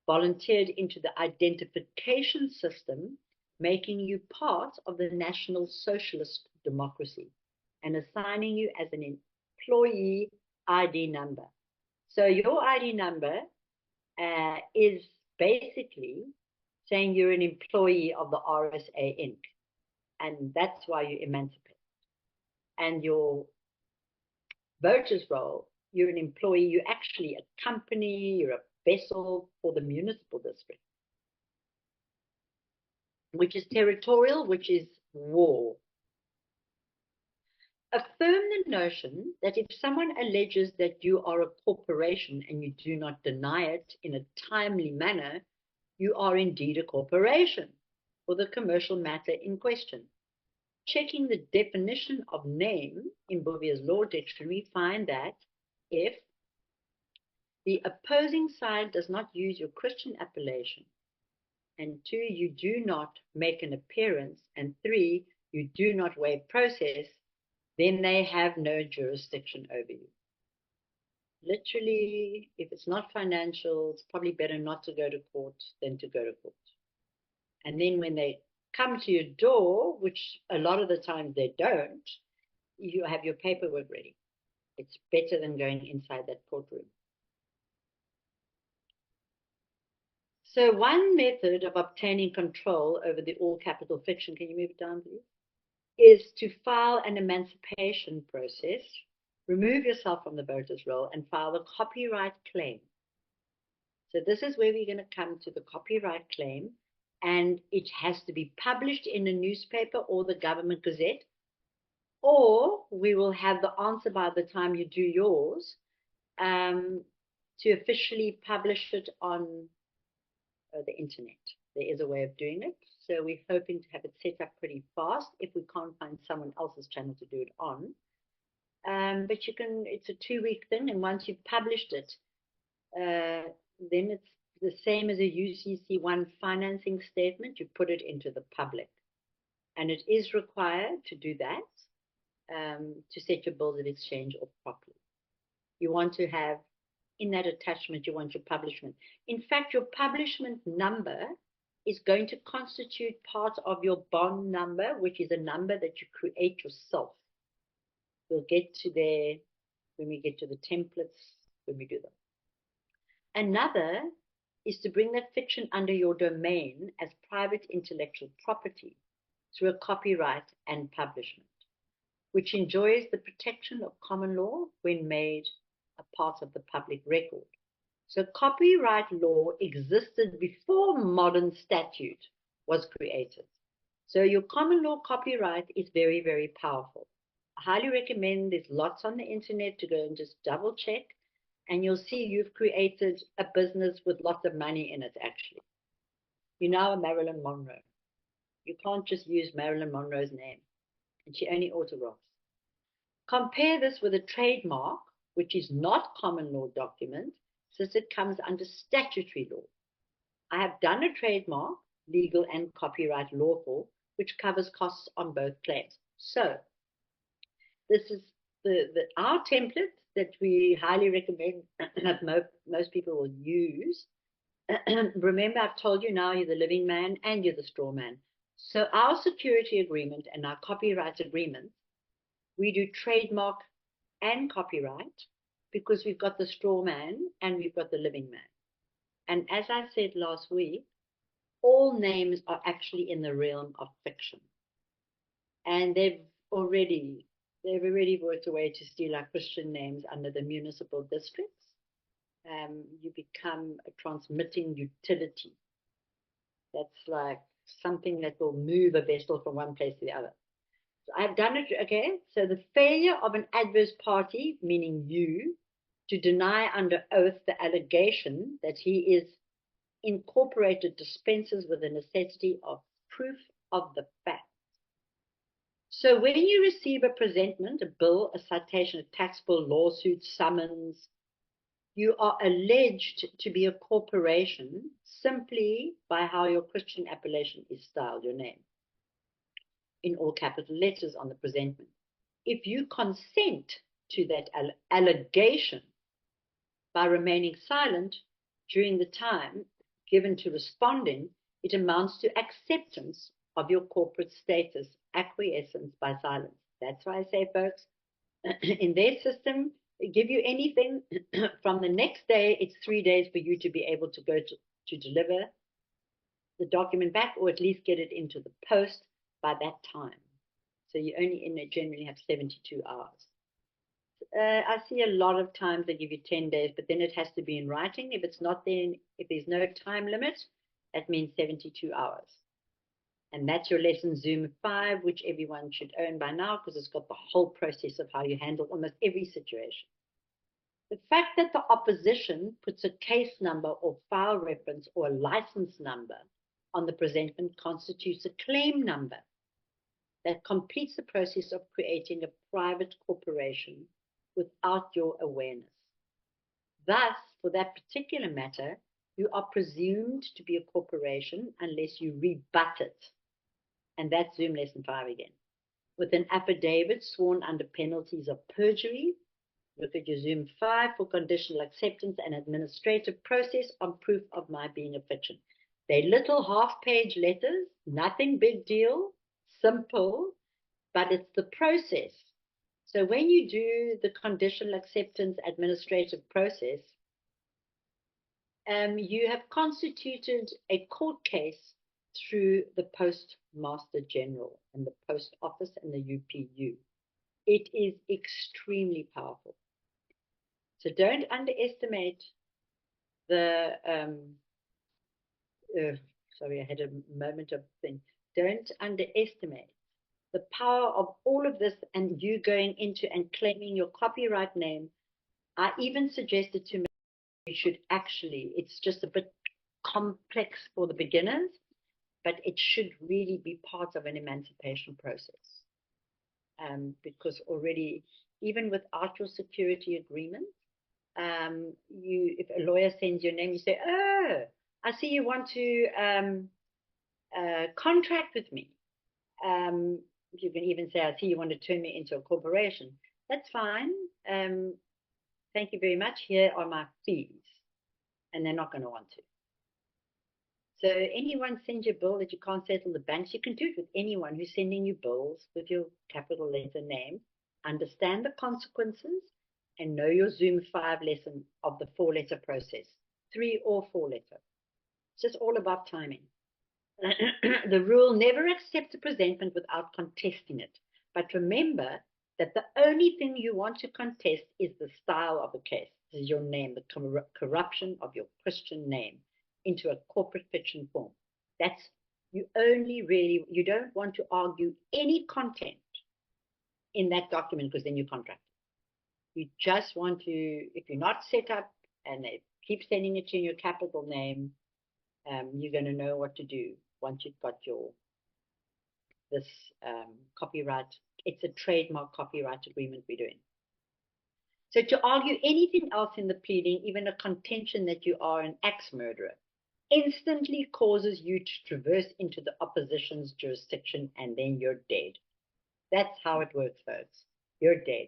volunteered into the identification system, making you part of the National Socialist Democracy and assigning you as an employee ID number. So your ID number is basically saying you're an employee of the RSA Inc. And that's why you emancipate. And your voter's roll, you're an employee, you're actually a company, you're a vessel for the municipal district, which is territorial, which is war. Affirm the notion that if someone alleges that you are a corporation and you do not deny it in a timely manner, you are indeed a corporation for the commercial matter in question. Checking the definition of name in Bouvier's Law Dictionary, find that if the opposing side does not use your Christian appellation, and 2, you do not make an appearance, and 3, you do not waive process, then they have no jurisdiction over you. Literally, if it's not financial, it's probably better not to go to court than to go to court. And then when they come to your door, which a lot of the time they don't, you have your paperwork ready. It's better than going inside that courtroom. So one method of obtaining control over the all capital fiction, can you move it down, please, is to file an emancipation process, remove yourself from the voter's roll, and file a copyright claim. So this is where we're going to come to the copyright claim, and it has to be published in a newspaper or the government gazette, or we will have the answer by the time you do yours to officially publish it on the internet. There is a way of doing it. So we're hoping to have it set up pretty fast if we can't find someone else's channel to do it on. But you can, it's a 2-week thing, and once you've published it, then it's the same as a UCC1 financing statement. You put it into the public. And it is required to do that, to set your bills of exchange off properly. You want to have, in that attachment, you want your publishment. In fact, your publishment number is going to constitute part of your bond number, which is a number that you create yourself. We'll get to there when we get to the templates, when we do them. Another is to bring that fiction under your domain as private intellectual property through a copyright and publishment, which enjoys the protection of common law when made a part of the public record. So copyright law existed before modern statute was created. So your common law copyright is very, very powerful. I highly recommend, there's lots on the internet to go and just double check, and you'll see you've created a business with lots of money in it, actually. You're now a Marilyn Monroe. You can't just use Marilyn Monroe's name, and she only autographs. Compare this with a trademark, which is not common law document, since it comes under statutory law. I have done a trademark, legal and copyright lawful, which covers costs on both claims. So this is our template that we highly recommend that most people will use. Remember, I've told you now, you're the living man and you're the straw man. So our security agreement and our copyright agreement, we do trademark and copyright because we've got the straw man and we've got the living man. And as I said last week, all names are actually in the realm of fiction. And they've already worked a way to steal our Christian names under the municipal districts. You become a transmitting utility. That's like something that will move a vessel from one place to the other. So I've done it, okay? So the failure of an adverse party, meaning you, to deny under oath the allegation that he is incorporated dispenses with the necessity of proof of the fact. So when you receive a presentment, a bill, a citation, a tax bill, lawsuit, summons, you are alleged to be a corporation simply by how your Christian appellation is styled, your name, in all capital letters on the presentment. If you consent to that allegation by remaining silent during the time given to responding, it amounts to acceptance of your corporate status, acquiescence by silence. That's why I say, folks, in their system, they give you anything from the next day, it's 3 days for you to be able to go to deliver the document back, or at least get it into the post by that time. So you only generally have 72 hours. I see a lot of times they give you 10 days, but then it has to be in writing. If it's not there, if there's no time limit, that means 72 hours. And that's your lesson Zoom 5, which everyone should own by now because it's got the whole process of how you handle almost every situation. The fact that the opposition puts a case number or file reference or a license number on the presentment constitutes a claim number that completes the process of creating a private corporation without your awareness. Thus, for that particular matter, you are presumed to be a corporation unless you rebut it. And that's Zoom lesson 5 again. With an affidavit sworn under penalties of perjury, look at your Zoom 5 for conditional acceptance and administrative process on proof of my being a fiction. They're little half-page letters, nothing big deal, simple, but it's the process. So when you do the conditional acceptance administrative process, you have constituted a court case through the Postmaster General and the Post Office and the UPU. It is extremely powerful. So don't underestimate the, sorry, I had a moment of thing. Don't underestimate the power of all of this and you going into and claiming your copyright name. I even suggested to me you should actually, it's just a bit complex for the beginners, but it should really be part of an emancipation process. Because already, even without your security agreement, if a lawyer sends your name, you say, oh, I see you want to contract with me. You can even say, I see you want to turn me into a corporation. That's fine. Thank you very much. Here are my fees. And they're not going to want to. So anyone sends you a bill that you can't settle the banks, you can do it with anyone who's sending you bills with your capital letter name. Understand the consequences and know your Zoom 5 lesson of the 4-letter process, 3 or 4 letter. It's just all about timing. The rule: never accept a presentment without contesting it. But remember that the only thing you want to contest is the style of the case. This is your name, the corruption of your Christian name into a corporate fiction form. That's, you don't want to argue any content in that document, because then you contract. You just want to, if you're not set up and they keep sending it to your capital name, you're going to know what to do once you've got this copyright. It's a trademark copyright agreement we're doing. So to argue anything else in the pleading, even a contention that you are an axe murderer, instantly causes you to traverse into the opposition's jurisdiction, and then you're dead. That's how it works, folks. You're dead.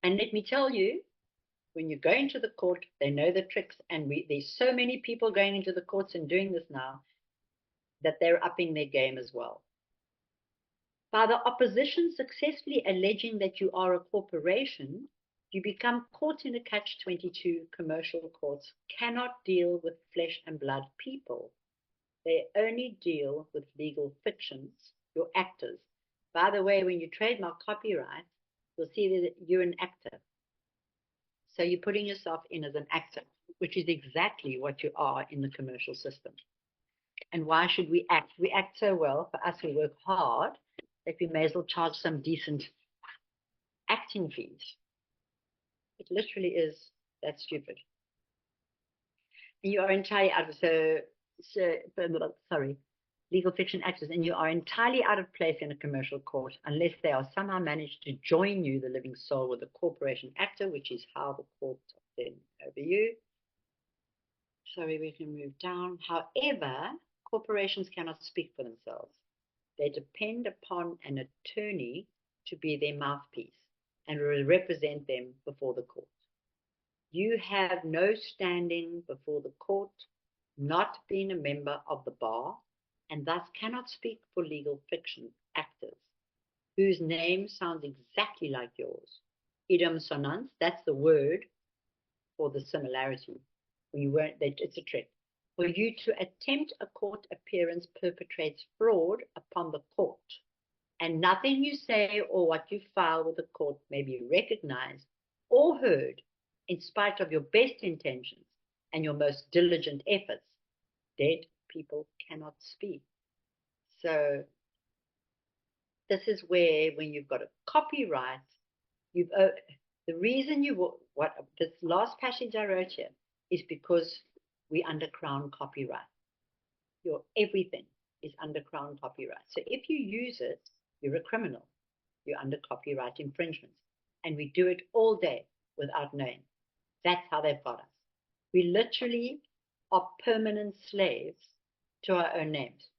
And let me tell you, when you go into the court, they know the tricks, and there's so many people going into the courts and doing this now that they're upping their game as well. By the opposition successfully alleging that you are a corporation, you become caught in a catch-22. Commercial courts cannot deal with flesh and blood people. They only deal with legal fictions, your actors. By the way, when you trademark copyright, you'll see that you're an actor. So you're putting yourself in as an actor, which is exactly what you are in the commercial system. And why should we act? We act so well, for us who work hard, that we may as well charge some decent acting fees. It literally is that stupid. And you are entirely out of, legal fiction actors, and you are entirely out of place in a commercial court unless they are somehow managed to join you, the living soul, with a corporation actor, which is how the court then over you. Sorry, we can move down. However, corporations cannot speak for themselves. They depend upon an attorney to be their mouthpiece and represent them before the court. You have no standing before the court, not being a member of the bar, and thus cannot speak for legal fiction actors whose name sounds exactly like yours. Idem sonans, that's the word for the similarity. When you weren't, it's a trick. For you to attempt a court appearance perpetrates fraud upon the court, and nothing you say or what you file with the court may be recognized or heard in spite of your best intentions and your most diligent efforts. Dead people cannot speak. So this is where, when you've got a copyright, the reason this last passage I wrote here is because we under Crown copyright. Your everything is under Crown copyright. So if you use it, you're a criminal. You're under copyright infringements. And we do it all day without knowing. That's how they've got us. We literally are permanent slaves to our own names.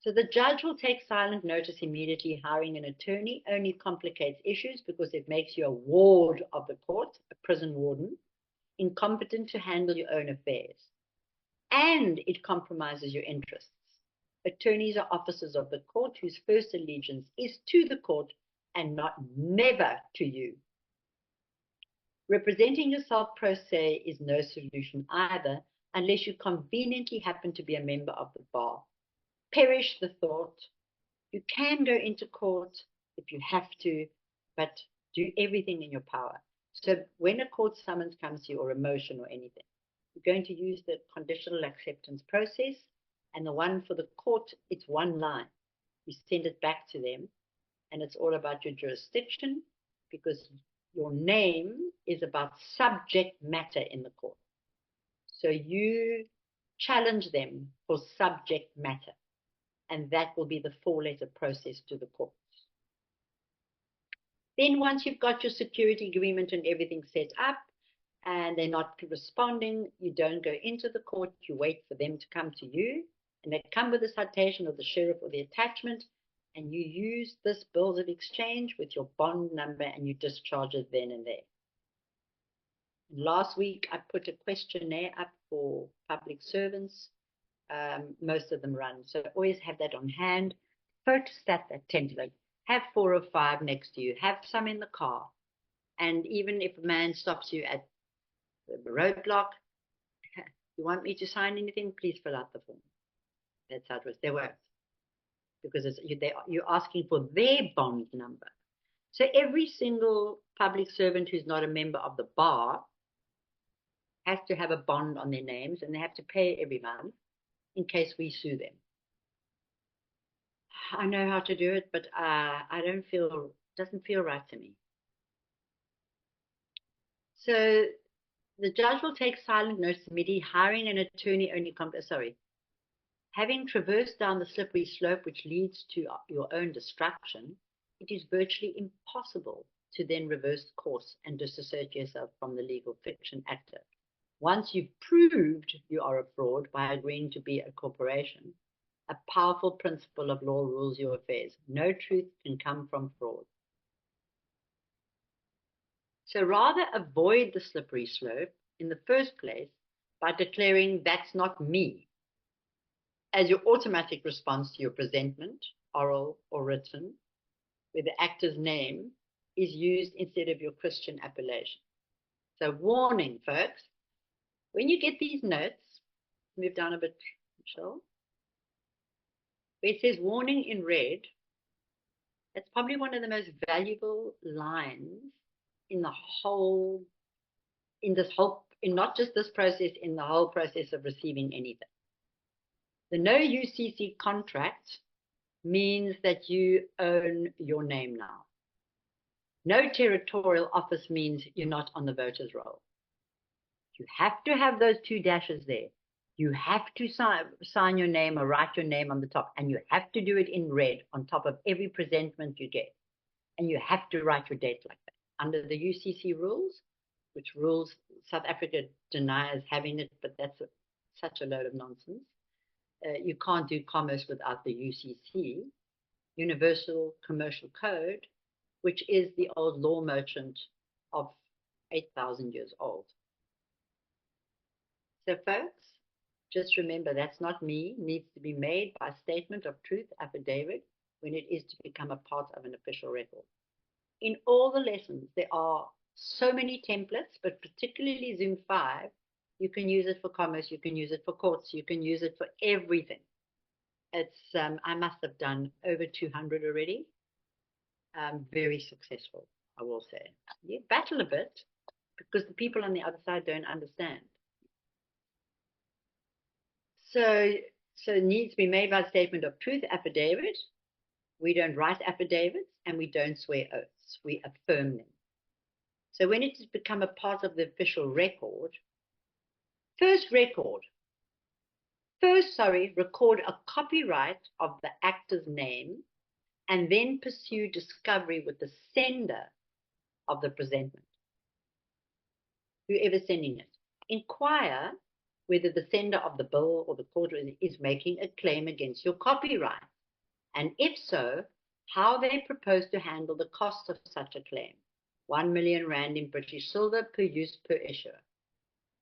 So the judge will take silent notice immediately. Hiring an attorney only complicates issues because it makes you a ward of the court, a prison warden, incompetent to handle your own affairs. And it compromises your interests. Attorneys are officers of the court whose first allegiance is to the court and never to you. Representing yourself pro se is no solution either, unless you conveniently happen to be a member of the bar. Perish the thought. You can go into court if you have to, but do everything in your power. So when a court summons comes to you, or a motion or anything, you're going to use the conditional acceptance process, and the one for the court, it's one line. You send it back to them, and it's all about your jurisdiction, because your name is about subject matter in the court. So you challenge them for subject matter, and that will be the 4-letter process to the courts. Then once you've got your security agreement and everything set up, and they're not responding, you don't go into the court, you wait for them to come to you, and they come with a citation of the sheriff or the attachment, and you use this bills of exchange with your bond number, and you discharge it then and there. Last week, I put a questionnaire up for public servants. Most of them run, so always have that on hand. Photostat that template. Have 4 or 5 next to you. Have some in the car. And even if a man stops you at the roadblock, You want me to sign anything? Please fill out the form. That's how it was. They won't, because you're asking for their bond number. So every single public servant who's not a member of the bar has to have a bond on their names, and they have to pay every month in case we sue them. I know how to do it, but doesn't feel right to me. So the judge will take silent notice immediately, hiring an attorney only. Having traversed down the slippery slope which leads to your own destruction, it is virtually impossible to then reverse course and disassociate yourself from the legal fiction actor. Once you've proved you are a fraud by agreeing to be a corporation, a powerful principle of law rules your affairs. No truth can come from fraud. So rather avoid the slippery slope in the first place by declaring that's not me as your automatic response to your presentment, oral or written, where the actor's name is used instead of your Christian appellation. So warning, folks, when you get these notes, move down a bit, Michelle, where it says warning in red, that's probably one of the most valuable lines in not just this process, in the whole process of receiving anything. The no UCC contract means that you own your name now. No territorial office means you're not on the voters' roll. You have to have those two dashes there. You have to sign your name or write your name on the top, and you have to do it in red on top of every presentment you get. And you have to write your date like that. Under the UCC rules, which rules South Africa denies having it, but that's such a load of nonsense. You can't do commerce without the UCC, Universal Commercial Code, which is the old law merchant of 8,000 years old. So folks, just remember that's not me, needs to be made by statement of truth affidavit when it is to become a part of an official record. In all the lessons, there are so many templates, but particularly Zoom 5, you can use it for commerce, you can use it for courts, you can use it for everything. It's, I must have done over 200 already. Very successful, I will say. You battle a bit because the people on the other side don't understand. So it needs to be made by statement of truth affidavit. We don't write affidavits and we don't swear oaths. We affirm them. So when it has become a part of the official record, record a copyright of the actor's name and then pursue discovery with the sender of the presentment, whoever's sending it. Inquire whether the sender of the bill or the court is making a claim against your copyright, and if so, how they propose to handle the cost of such a claim. 1 million rand in British silver per use per issuer.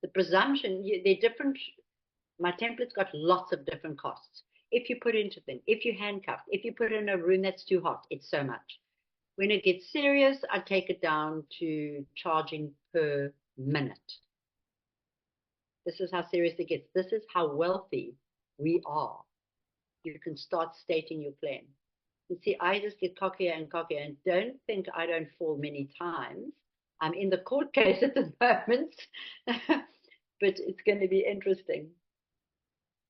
The presumption, they're different. My template's got lots of different costs. If you put into things, if you handcuff, if you put in a room that's too hot, it's so much. When it gets serious, I take it down to charging per minute. This is how serious it gets. This is how wealthy we are. You can start stating your claim. You see, I just get cockier and cockier, and don't think I don't fall many times. I'm in the court case at the moment, but it's going to be interesting.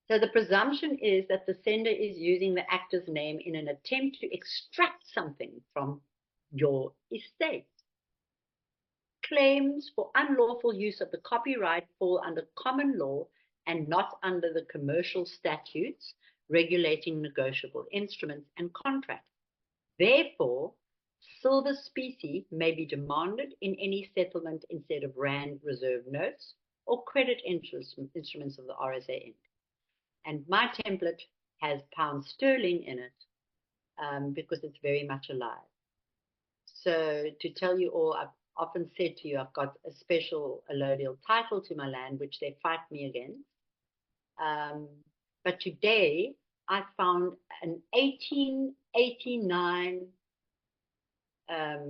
So the presumption is that the sender is using the actor's name in an attempt to extract something from your estate. Claims for unlawful use of the copyright fall under common law and not under the commercial statutes regulating negotiable instruments and contracts. Therefore, silver specie may be demanded in any settlement instead of rand reserve notes or credit instruments of the RSA Inc. And my template has pound sterling in it because it's very much alive. So to tell you all, I've often said to you, I've got a special allodial title to my land, which they fight me against. But today, I found an 1889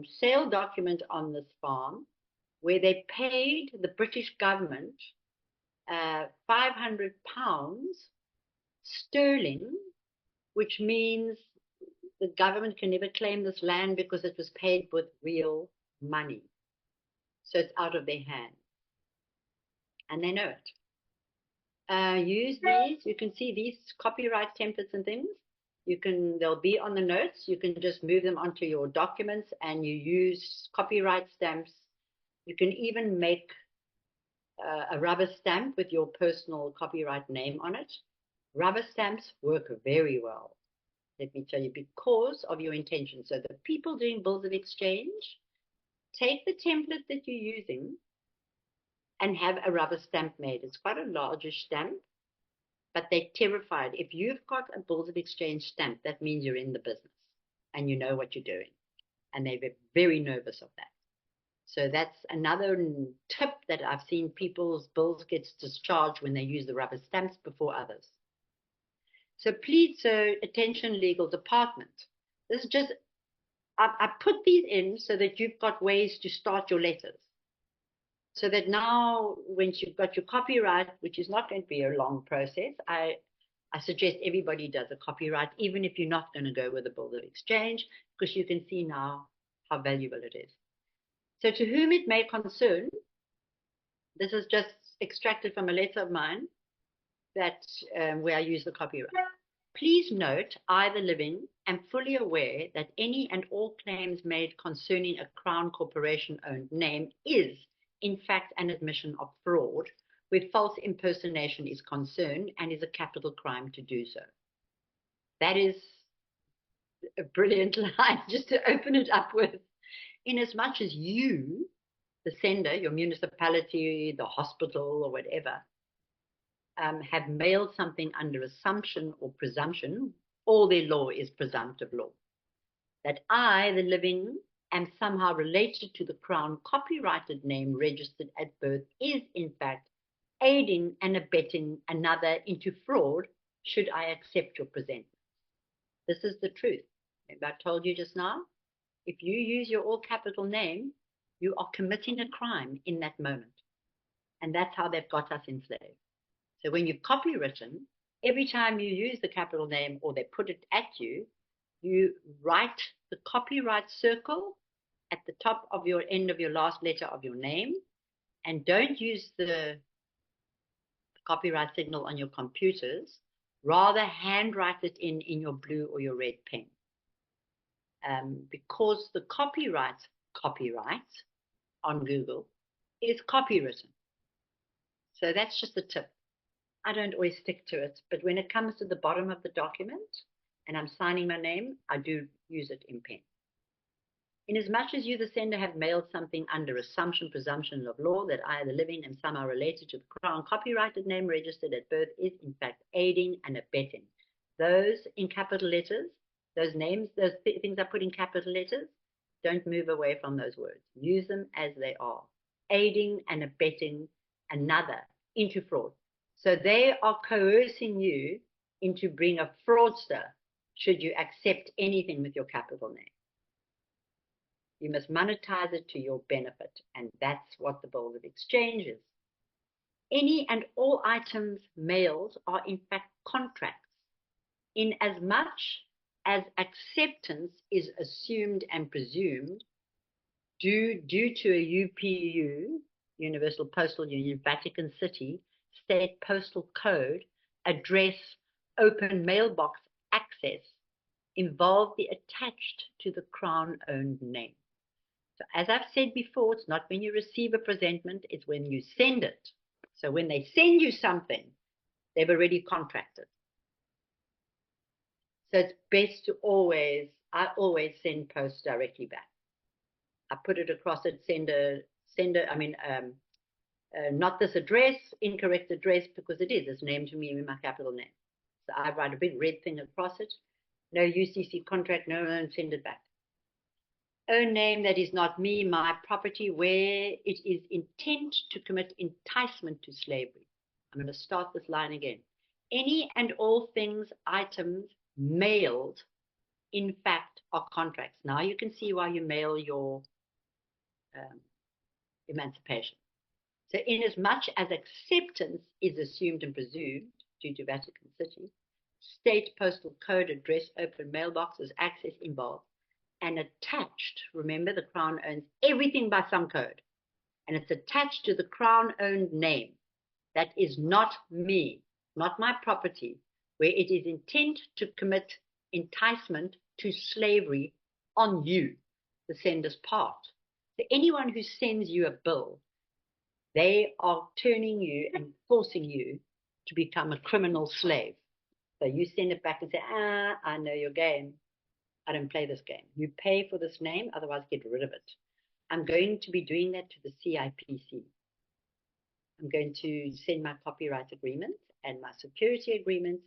sale document on this farm where they paid the British government £500 sterling, which means the government can never claim this land because it was paid with real money. So it's out of their hands. And they know it. Use these. You can see these copyright templates and things. They'll be on the notes. You can just move them onto your documents and you use copyright stamps. You can even make a rubber stamp with your personal copyright name on it. Rubber stamps work very well, let me tell you, because of your intention. So the people doing bills of exchange, take the template that you're using and have a rubber stamp made. It's quite a largish stamp, but they're terrified. If you've got a bills of exchange stamp, that means you're in the business and you know what you're doing. And they're very nervous of that. So that's another tip that I've seen people's bills get discharged when they use the rubber stamps before others. So please, sir, attention legal department. This is just, I put these in so that you've got ways to start your letters. So that now, when you've got your copyright, which is not going to be a long process, I suggest everybody does a copyright, even if you're not going to go with a bill of exchange, because you can see now how valuable it is. So to whom it may concern, this is just extracted from a letter of mine that where I use the copyright. Please note, I, the living, am fully aware that any and all claims made concerning a Crown Corporation-owned name is, in fact, an admission of fraud, where false impersonation is concerned and is a capital crime to do so. That is a brilliant line just to open it up with. Inasmuch as you, the sender, your municipality, the hospital, or whatever, have mailed something under assumption or presumption, all their law is presumptive law, that I, the living, am somehow related to the Crown copyrighted name registered at birth is, in fact, aiding and abetting another into fraud should I accept your presentment. This is the truth. Remember I told you just now? If you use your all capital name, you are committing a crime in that moment. And that's how they've got us enslaved. So when you've copywritten, every time you use the capital name or they put it at you, you write the copyright circle at the top of your end of your last letter of your name, and don't use the copyright signal on your computers. Rather handwrite it in your blue or your red pen. Because the copyright on Google is copywritten. So that's just a tip. I don't always stick to it, but when it comes to the bottom of the document and I'm signing my name, I do use it in pen. Inasmuch as you, the sender, have mailed something under assumption, presumption of law that I, the living, am somehow related to the Crown copyrighted name registered at birth is, in fact, aiding and abetting. Those in capital letters, those names, those things I put in capital letters, don't move away from those words. Use them as they are. Aiding and abetting another into fraud. So they are coercing you into being a fraudster should you accept anything with your capital name. You must monetize it to your benefit, and that's what the bill of exchange is. Any and all items mailed are in fact contracts, in as much as acceptance is assumed and presumed due to a UPU, Universal Postal Union, Vatican City, State Postal Code, address, open mailbox access, involve the attached to the Crown-owned name. So as I've said before, it's not when you receive a presentment, it's when you send it. So when they send you something, they've already contracted. So it's best to I always send posts directly back. I put it across it, not this address, incorrect address, because it is, it's named to me with my capital name. So I write a big red thing across it. No UCC contract, no, and send it back. Own name that is not me, my property, where it is intent to commit enticement to slavery. I'm going to start this line again. Any and all things, items mailed, in fact, are contracts. Now you can see why you mail your emancipation. So inasmuch as acceptance is assumed and presumed due to Vatican City, state, postal code, address, open mailboxes, access involved, and attached, remember the Crown owns everything by some code, and it's attached to the Crown-owned name. That is not me, not my property, where it is intent to commit enticement to slavery on you, the sender's part. So anyone who sends you a bill, they are turning you and forcing you to become a criminal slave. So you send it back and say, I know your game. I don't play this game. You pay for this name, otherwise get rid of it. I'm going to be doing that to the CIPC. I'm going to send my copyright agreement and my security agreements,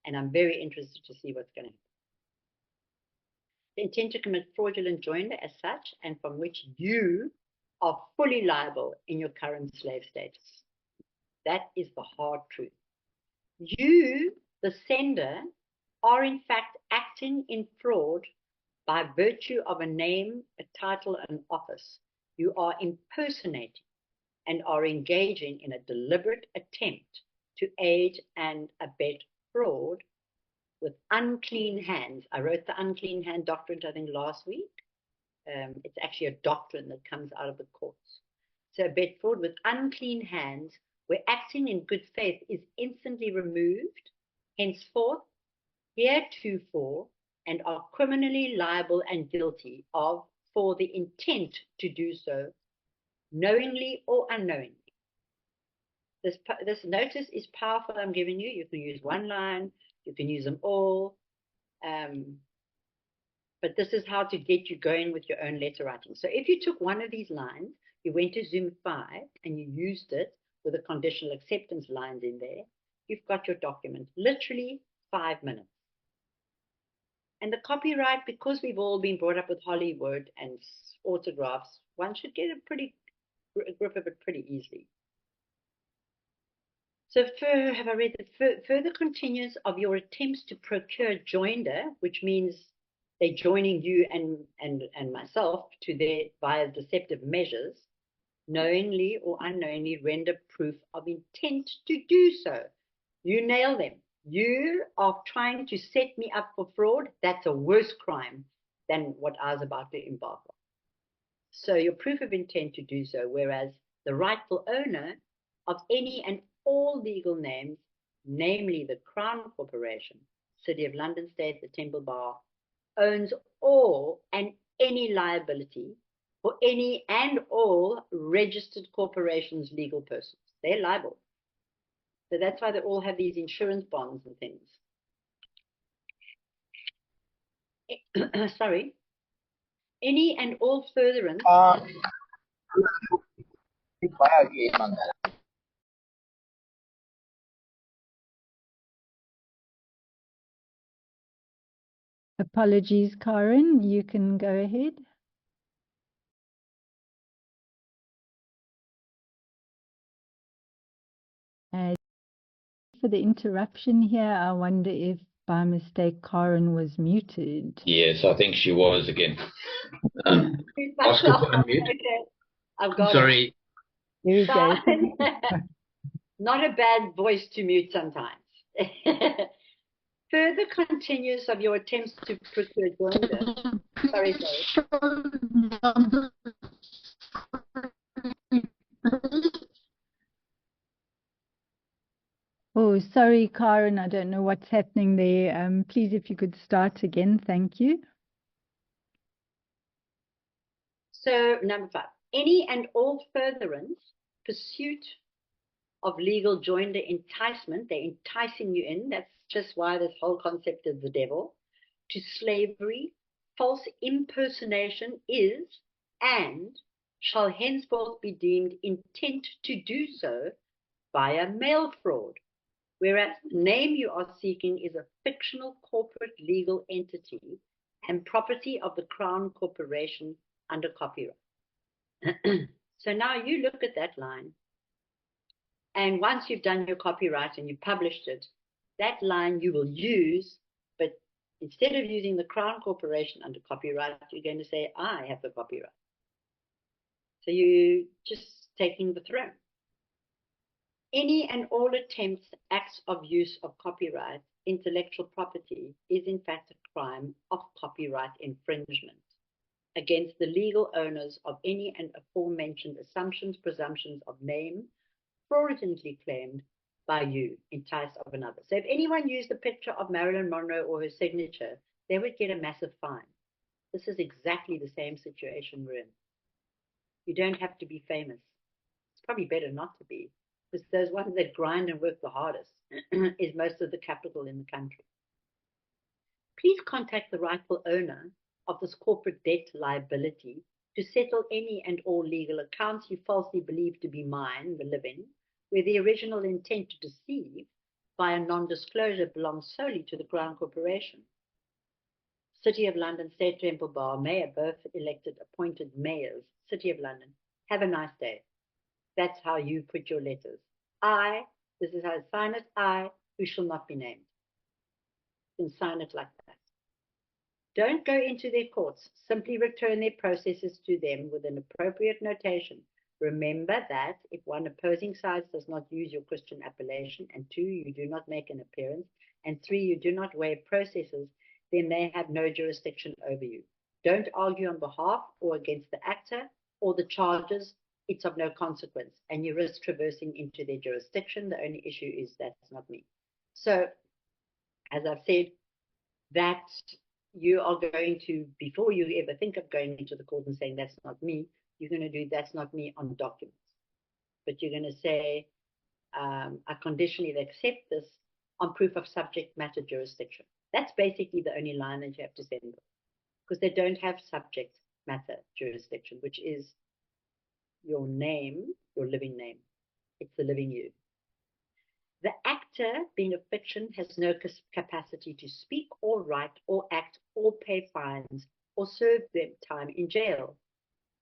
and I'm very interested to see what's going to happen. The intent to commit fraudulent joinder as such, and from which you are fully liable in your current slave status. That is the hard truth. You, the sender, are in fact acting in fraud by virtue of a name, a title, an office. You are impersonating and are engaging in a deliberate attempt to aid and abet fraud with unclean hands. I wrote the unclean hand doctrine, I think, last week. It's actually a doctrine that comes out of the courts. So abet fraud with unclean hands, where acting in good faith is instantly removed, henceforth, heretofore, and are criminally liable and guilty of, for the intent to do so, knowingly or unknowingly. This notice is powerful, I'm giving you. You can use one line, you can use them all. But this is how to get you going with your own letter writing. So if you took one of these lines, you went to Zoom 5 and you used it with the conditional acceptance lines in there, you've got your document, literally 5 minutes. And the copyright, because we've all been brought up with Hollywood and autographs, one should get a grip of it pretty easily. So have I read the further continuance of your attempts to procure joinder, which means they're joining you and myself to their via deceptive measures, knowingly or unknowingly render proof of intent to do so. You nail them. You are trying to set me up for fraud. That's a worse crime than what I was about to embark on. So your proof of intent to do so, whereas the rightful owner of any and all legal names, namely the Crown Corporation, City of London State, the Temple Bar, owns all and any liability for any and all registered corporations, legal persons. They're liable. So that's why they all have these insurance bonds and things. Sorry. Any and all furtherance. Apologies, Karen. You can go ahead. For the interruption here, I wonder if by mistake Karen was muted. Yes, I think she was again. Oscar, unmute. Okay. I've got Sorry. There we go. Not a bad voice to mute sometimes. Further continuance of your attempts to procure joinder. Sorry. Oh, sorry, Karen. I don't know what's happening there. Please, if you could start again. Thank you. So, number 5. Any and all furtherance, pursuit of legal joinder, enticement. They're enticing you in. That's just why this whole concept is the devil. To slavery, false impersonation is and shall henceforth be deemed intent to do so via mail fraud. Whereas the name you are seeking is a fictional corporate legal entity and property of the Crown Corporation under copyright. So now you look at that line, and once you've done your copyright and you published it, that line you will use, but instead of using the Crown Corporation under copyright, you're going to say, I have the copyright. So you're just taking the throne. Any and all attempts, acts of use of copyright, intellectual property, is in fact a crime of copyright infringement against the legal owners of any and aforementioned assumptions, presumptions of name, fraudulently claimed by you, enticed of another. So if anyone used a picture of Marilyn Monroe or her signature, they would get a massive fine. This is exactly the same situation we're in. You don't have to be famous. It's probably better not to be, because those ones that grind and work the hardest is most of the capital in the country. Please contact the rightful owner of this corporate debt liability to settle any and all legal accounts you falsely believe to be mine, the living, where the original intent to deceive by a non-disclosure belongs solely to the Crown Corporation. City of London, State Temple Bar, Mayor, both elected, appointed mayors, City of London. Have a nice day. That's how you put your letters. I, this is how I sign it, I, who shall not be named. You can sign it like that. Don't go into their courts. Simply return their processes to them with an appropriate notation. Remember that if one, opposing sides does not use your Christian appellation, and 2, you do not make an appearance, and 3, you do not waive processes, then they have no jurisdiction over you. Don't argue on behalf or against the actor or the charges. It's of no consequence, and you risk traversing into their jurisdiction. The only issue is that's not me. So, as I've said, that you are going to, before you ever think of going into the court and saying that's not me, you're going to do that's not me on documents. But you're going to say, I conditionally accept this on proof of subject matter jurisdiction. That's basically the only line that you have to send them, because they don't have subject matter jurisdiction, which is your name, your living name. It's the living you. The actor, being a fiction, has no capacity to speak or write or act or pay fines or serve them time in jail.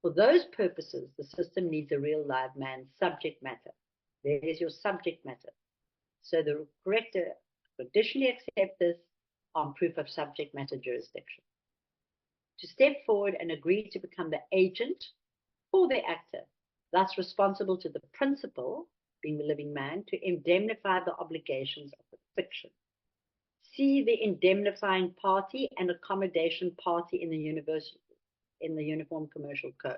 For those purposes, the system needs a real live man, subject matter. There is your subject matter. So the corrector conditionally accepts this on proof of subject matter jurisdiction. To step forward and agree to become the agent for the actor, thus responsible to the principal, being the living man, to indemnify the obligations of the fiction. See the indemnifying party and accommodation party in the Uniform Commercial Code.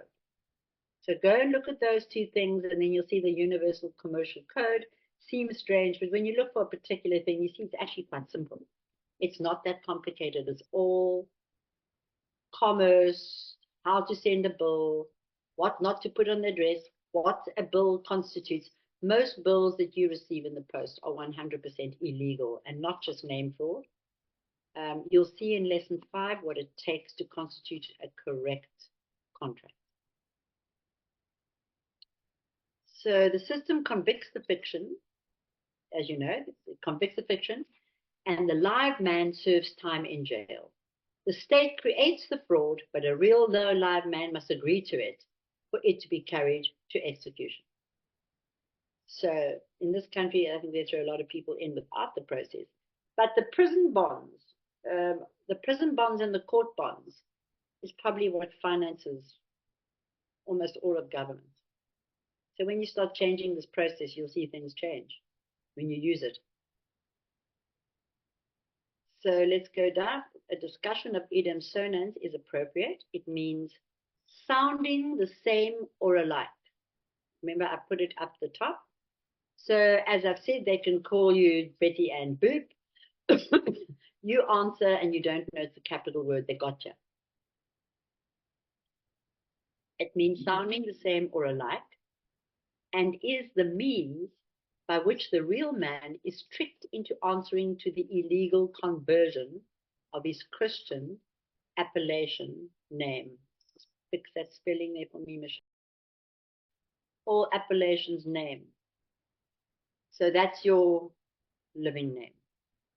So go and look at those two things, and then you'll see the Universal Commercial Code. Seems strange, but when you look for a particular thing, you see it's actually quite simple. It's not that complicated. It's all commerce, how to send a bill, what not to put on the address, what a bill constitutes. Most bills that you receive in the post are 100% illegal and not just name fraud. You'll see in lesson 5 what it takes to constitute a correct contract. So the system convicts the fiction, as you know, it convicts the fiction, and the live man serves time in jail. The state creates the fraud, but a real live man must agree to it for it to be carried to execution. So in this country, I think they throw a lot of people in without the process. But the prison bonds and the court bonds is probably what finances almost all of government. So when you start changing this process, you'll see things change when you use it. So let's go down. A discussion of idem sonans is appropriate. It means sounding the same or alike. Remember, I put it up the top. So as I've said, they can call you Betty and Boop. You answer and you don't know it's a capital word, they got you. It means sounding the same or alike, and is the means by which the real man is tricked into answering to the illegal conversion of his Christian appellation name. Fix that spelling there for me, Michelle. All appellations name. So that's your living name.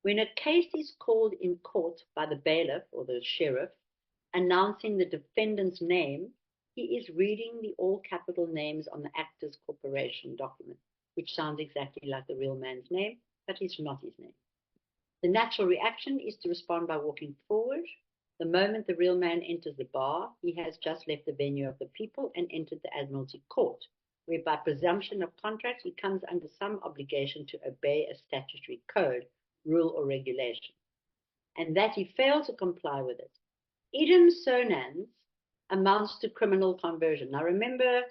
When a case is called in court by the bailiff or the sheriff, announcing the defendant's name, he is reading the all capital names on the actor's corporation document, which sounds exactly like the real man's name, but it's not his name. The natural reaction is to respond by walking forward. The moment the real man enters the bar, he has just left the venue of the people and entered the Admiralty Court, where by presumption of contract, he comes under some obligation to obey a statutory code, rule, or regulation, and that he failed to comply with it. Idem sonans amounts to criminal conversion. Now remember,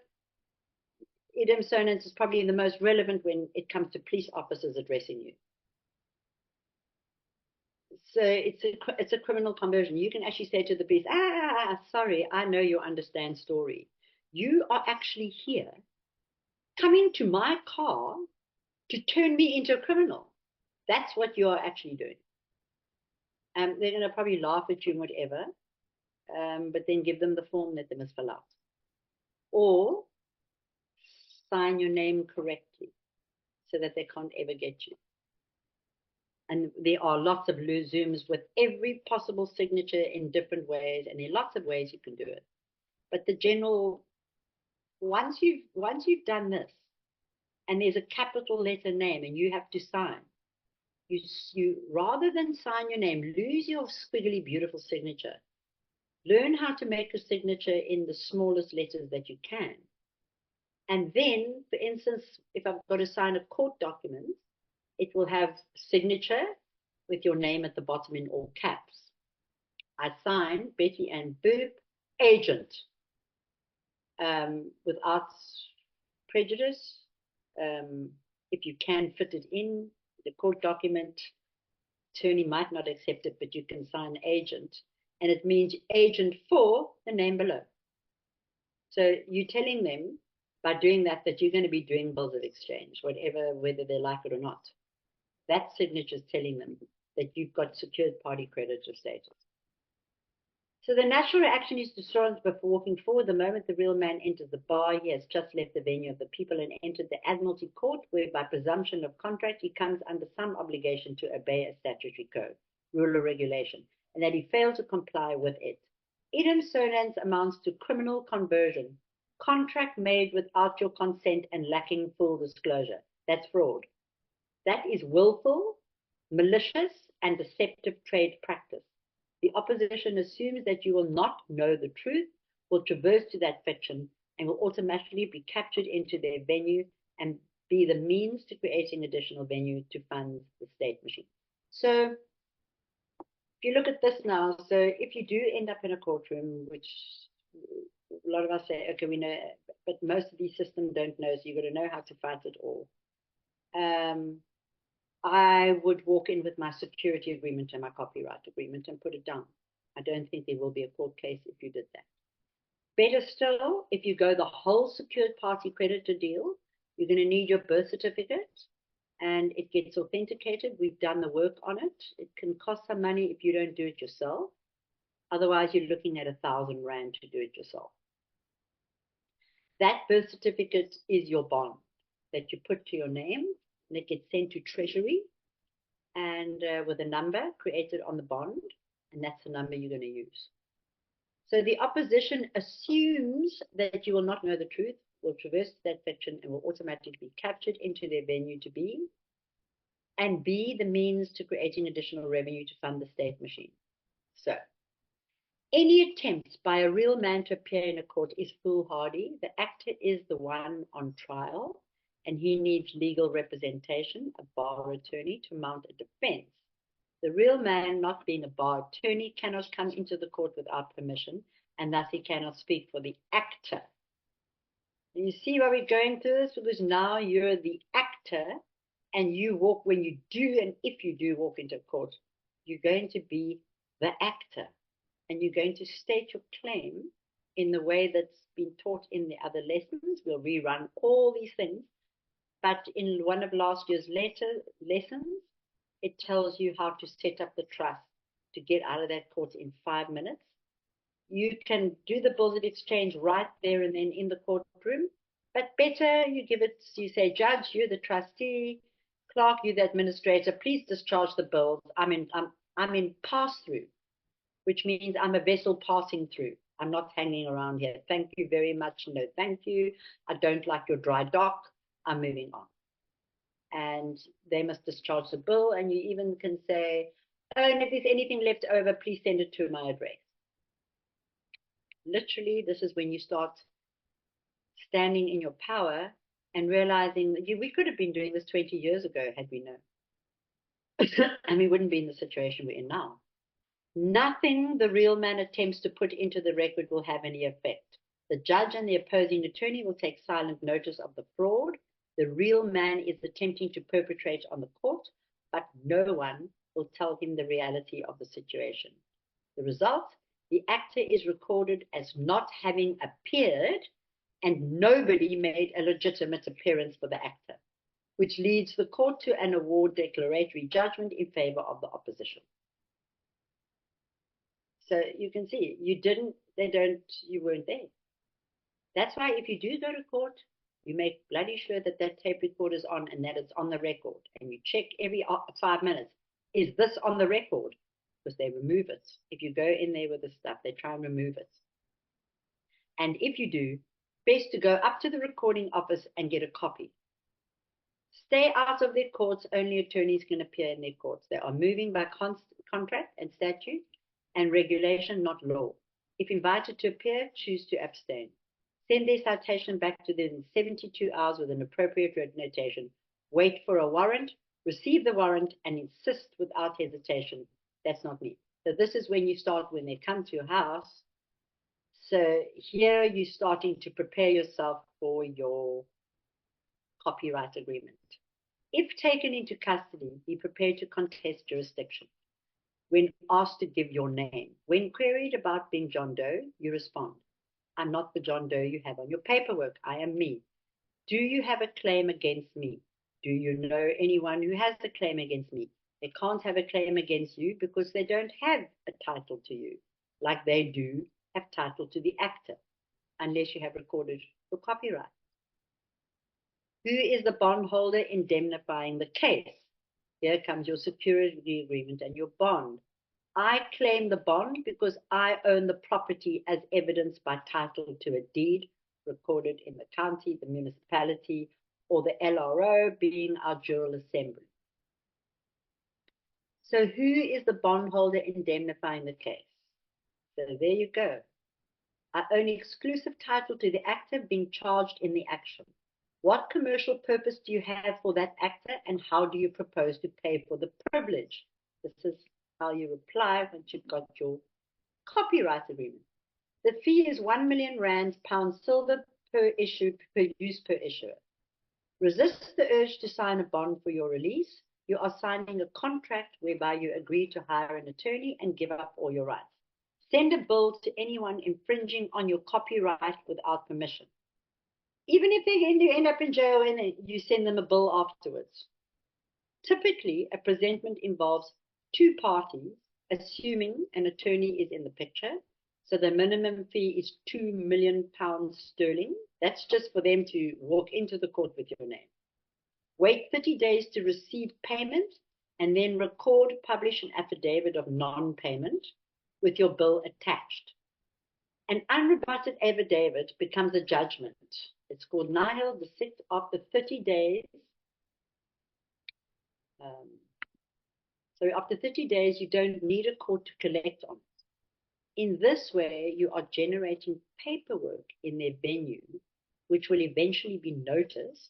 idem sonans is probably the most relevant when it comes to police officers addressing you. So it's a criminal conversion. You can actually say to the police, sorry, I know you understand story. You are actually here coming to my car to turn me into a criminal. That's what you are actually doing. They're going to probably laugh at you and whatever, but then give them the form that they must fill out. Or sign your name correctly so that they can't ever get you. And there are lots of Zooms with every possible signature in different ways, and there are lots of ways you can do it. But the general, once you've done this, and there's a capital letter name, and you have to sign, you rather than sign your name, lose your squiggly beautiful signature. Learn how to make a signature in the smallest letters that you can. And then, for instance, if I've got to sign a court document, it will have signature with your name at the bottom in all caps. I sign Betty Ann Boop, agent, without prejudice. If you can fit it in, the court document, attorney might not accept it, but you can sign agent. And it means agent for the name below. So you're telling them by doing that you're going to be doing bills of exchange, whether they like it or not. That signature is telling them that you've got secured party creditor status. So the natural reaction is distraught before walking forward. The moment the real man enters the bar, he has just left the venue of the people and entered the Admiralty Court, where by presumption of contract, he comes under some obligation to obey a statutory code, rule, or regulation, and that he failed to comply with it. Idem sonans amounts to criminal conversion, contract made without your consent and lacking full disclosure. That's fraud. That is willful, malicious, and deceptive trade practice. The opposition assumes that you will not know the truth, will traverse to that fiction, and will automatically be captured into their venue and be the means to creating additional venue to fund the state machine. So if you look at this now, so if you do end up in a courtroom, which a lot of us say, okay, we know, but most of these systems don't know, so you've got to know how to fight it all. I would walk in with my security agreement and my copyright agreement and put it down. I don't think there will be a court case if you did that. Better still, if you go the whole secured party creditor deal, you're going to need your birth certificate and it gets authenticated. We've done the work on it. It can cost some money if you don't do it yourself. Otherwise, you're looking at 1,000 Rand to do it yourself. That birth certificate is your bond that you put to your name, and it gets sent to Treasury and with a number created on the bond, and that's the number you're going to use. So the opposition assumes that you will not know the truth, will traverse that fiction, and will automatically be captured into their venue to be, and be the means to creating additional revenue to fund the state machine. So any attempt by a real man to appear in a court is foolhardy. The actor is the one on trial, and he needs legal representation, a bar attorney, to mount a defense. The real man, not being a bar attorney, cannot come into the court without permission, and thus he cannot speak for the actor. And you see why we're going through this? Because now you're the actor, and you walk, when you do, and if you do walk into court, you're going to be the actor, and you're going to state your claim in the way that's been taught in the other lessons. We'll rerun all these things. But in one of last year's lessons, it tells you how to set up the trust to get out of that court in 5 minutes. You can do the bills of exchange right there and then in the courtroom, but better you give it, you say, Judge, you're the trustee, clerk, you're the administrator, please discharge the bills. I'm in pass-through, which means I'm a vessel passing through. I'm not hanging around here. Thank you very much. No, thank you. I don't like your dry dock. I'm moving on. And they must discharge the bill, and you even can say, oh, and if there's anything left over, please send it to my address. Literally, this is when you start standing in your power and realizing that we could have been doing this 20 years ago had we known. And we wouldn't be in the situation we're in now. Nothing the real man attempts to put into the record will have any effect. The judge and the opposing attorney will take silent notice of the fraud the real man is attempting to perpetrate on the court, but no one will tell him the reality of the situation. The result, the actor is recorded as not having appeared, and nobody made a legitimate appearance for the actor, which leads the court to an award declaratory judgment in favor of the opposition. So you can see, you weren't there. That's why if you do go to court, you make bloody sure that that tape recorder is on and that it's on the record. And you check every 5 minutes, is this on the record? Because they remove it. If you go in there with the stuff, they try and remove it. And if you do, best to go up to the recording office and get a copy. Stay out of their courts. Only attorneys can appear in their courts. They are moving by contract and statute and regulation, not law. If invited to appear, choose to abstain. Send their citation back to them in 72 hours with an appropriate written notation. Wait for a warrant, receive the warrant, and insist without hesitation. That's not me. So this is when you start, when they come to your house. So here you're starting to prepare yourself for your copyright agreement. If taken into custody, be prepared to contest jurisdiction. When asked to give your name, when queried about being John Doe, you respond, I'm not the John Doe you have on your paperwork. I am me. Do you have a claim against me? Do you know anyone who has a claim against me? They can't have a claim against you because they don't have a title to you, like they do have title to the actor, unless you have recorded for copyright. Who is the bondholder indemnifying the case? Here comes your security agreement and your bond. I claim the bond because I own the property as evidenced by title to a deed recorded in the county, the municipality, or the LRO, being our Jural assembly. So who is the bondholder indemnifying the case? So there you go. I own exclusive title to the actor being charged in the action. What commercial purpose do you have for that actor, and how do you propose to pay for the privilege? This is how you reply once you've got your copyright agreement. The fee is 1 million rand, pound silver per issue, per use per issuer. Resist the urge to sign a bond for your release. You are signing a contract whereby you agree to hire an attorney and give up all your rights. Send a bill to anyone infringing on your copyright without permission. Even if they're going to end up in jail and you send them a bill afterwards. Typically, a presentment involves two parties, assuming an attorney is in the picture. So the minimum fee is £2 million sterling. That's just for them to walk into the court with your name. Wait 30 days to receive payment, and then record, publish an affidavit of non-payment with your bill attached. An unrebutted affidavit becomes a judgment. It's called nihil deceit after 30 days. So after 30 days, you don't need a court to collect on it. In this way, you are generating paperwork in their venue, which will eventually be noticed.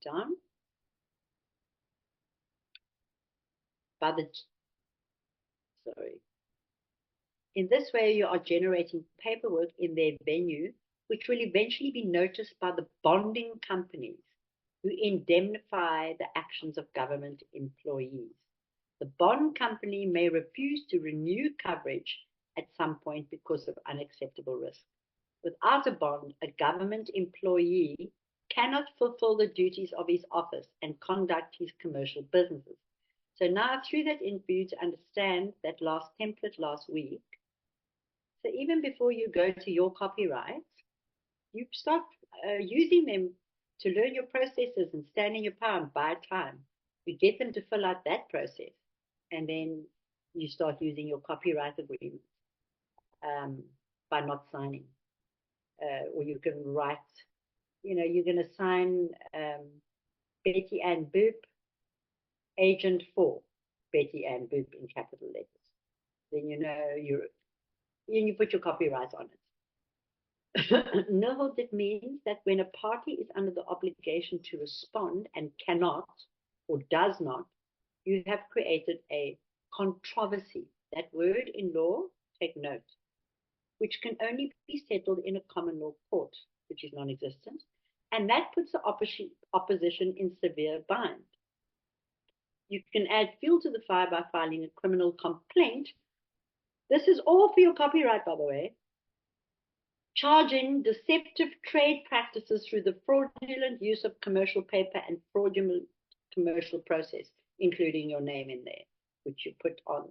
Down by the, In this way, you are generating paperwork in their venue, which will eventually be noticed by the bonding companies who indemnify the actions of government employees. The bond company may refuse to renew coverage at some point because of unacceptable risk. Without a bond, a government employee cannot fulfill the duties of his office and conduct his commercial businesses. So now through that interview to understand that last template last week, so even before you go to your copyrights, you start using them to learn your processes and stand in your power and buy time. You get them to fill out that process, and then you start using your copyright agreement by not signing. Or you can write, you're going to sign Betty Ann Boop, agent for Betty Ann Boop in capital letters. Then you put your copyright on it. No, that means that when a party is under the obligation to respond and cannot or does not, you have created a controversy. That word in law, take note, which can only be settled in a common law court, which is non-existent, and that puts the opposition in severe bind. You can add fuel to the fire by filing a criminal complaint. This is all for your copyright, by the way. Charging deceptive trade practices through the fraudulent use of commercial paper and fraudulent commercial process, including your name in there, which you put on.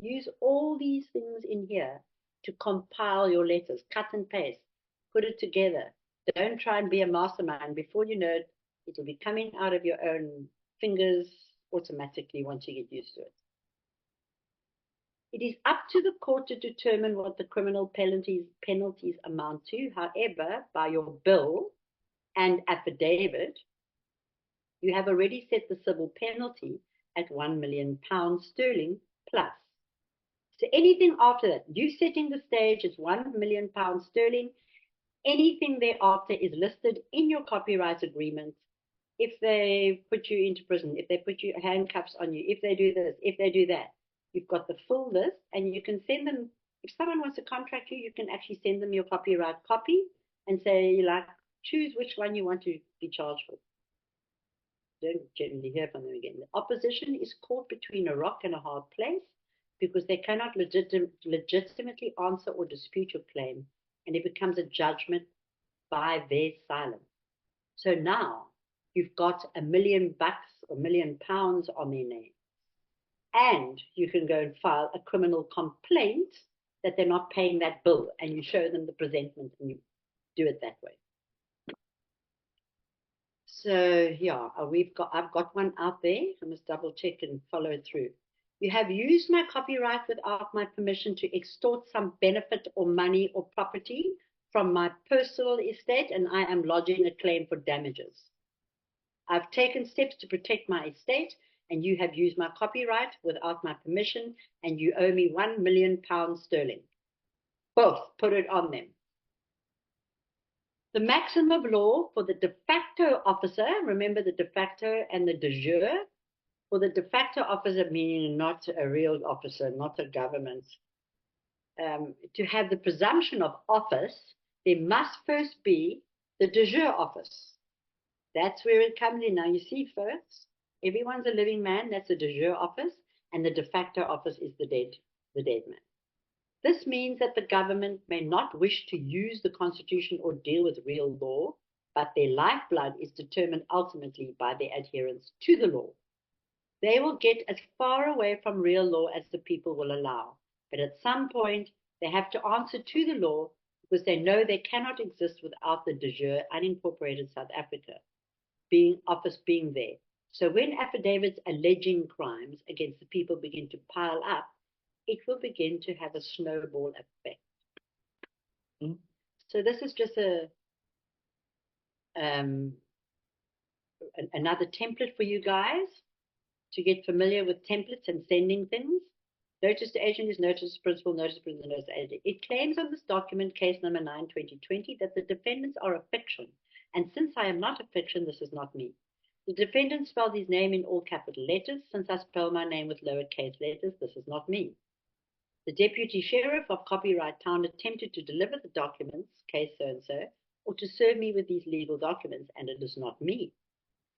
Use all these things in here to compile your letters, cut and paste, put it together. Don't try and be a mastermind. Before you know it, it'll be coming out of your own fingers automatically once you get used to it. It is up to the court to determine what the criminal penalties amount to. However, by your bill and affidavit, you have already set the civil penalty at £1 million sterling plus. So anything after that, you setting the stage is £1 million sterling. Anything thereafter is listed in your copyright agreement. If they put you into prison, if they put you handcuffs on you, if they do this, if they do that, you've got the full list, and you can send them. If someone wants to contract you, you can actually send them your copyright copy and say, like, choose which one you want to be charged for. Don't generally hear from them again. The opposition is caught between a rock and a hard place because they cannot legitimately answer or dispute your claim, and it becomes a judgment by their silence. So now you've got $1 million or £1 million on their name. And you can go and file a criminal complaint that they're not paying that bill, and you show them the presentment and you do it that way. So yeah, I've got one out there. I must double check and follow through. You have used my copyright without my permission to extort some benefit or money or property from my personal estate, and I am lodging a claim for damages. I've taken steps to protect my estate, and you have used my copyright without my permission, and you owe me £1 million sterling. Both, put it on them. The maximum of law for the de facto officer, remember the de facto and the de jure, for the de facto officer meaning not a real officer, not a government, to have the presumption of office, there must first be the de jure office. That's where it comes in. Now you see, folks, everyone's a living man, that's a de jure office, and the de facto office is the dead man. This means that the government may not wish to use the Constitution or deal with real law, but their lifeblood is determined ultimately by their adherence to the law. They will get as far away from real law as the people will allow, but at some point they have to answer to the law because they know they cannot exist without the de jure unincorporated South Africa office being there. So when affidavits alleging crimes against the people begin to pile up, it will begin to have a snowball effect. So this is just another template for you guys to get familiar with templates and sending things. Notice to agent is notice to principal, notice to principal, notice to agent. It claims on this document, case number 9/2020, that the defendants are a fiction. And since I am not a fiction, this is not me. The defendant spelled his name in all capital letters. Since I spell my name with lowercase letters, this is not me. The deputy sheriff of Copyright Town attempted to deliver the documents, case so-and-so, or to serve me with these legal documents, and it is not me.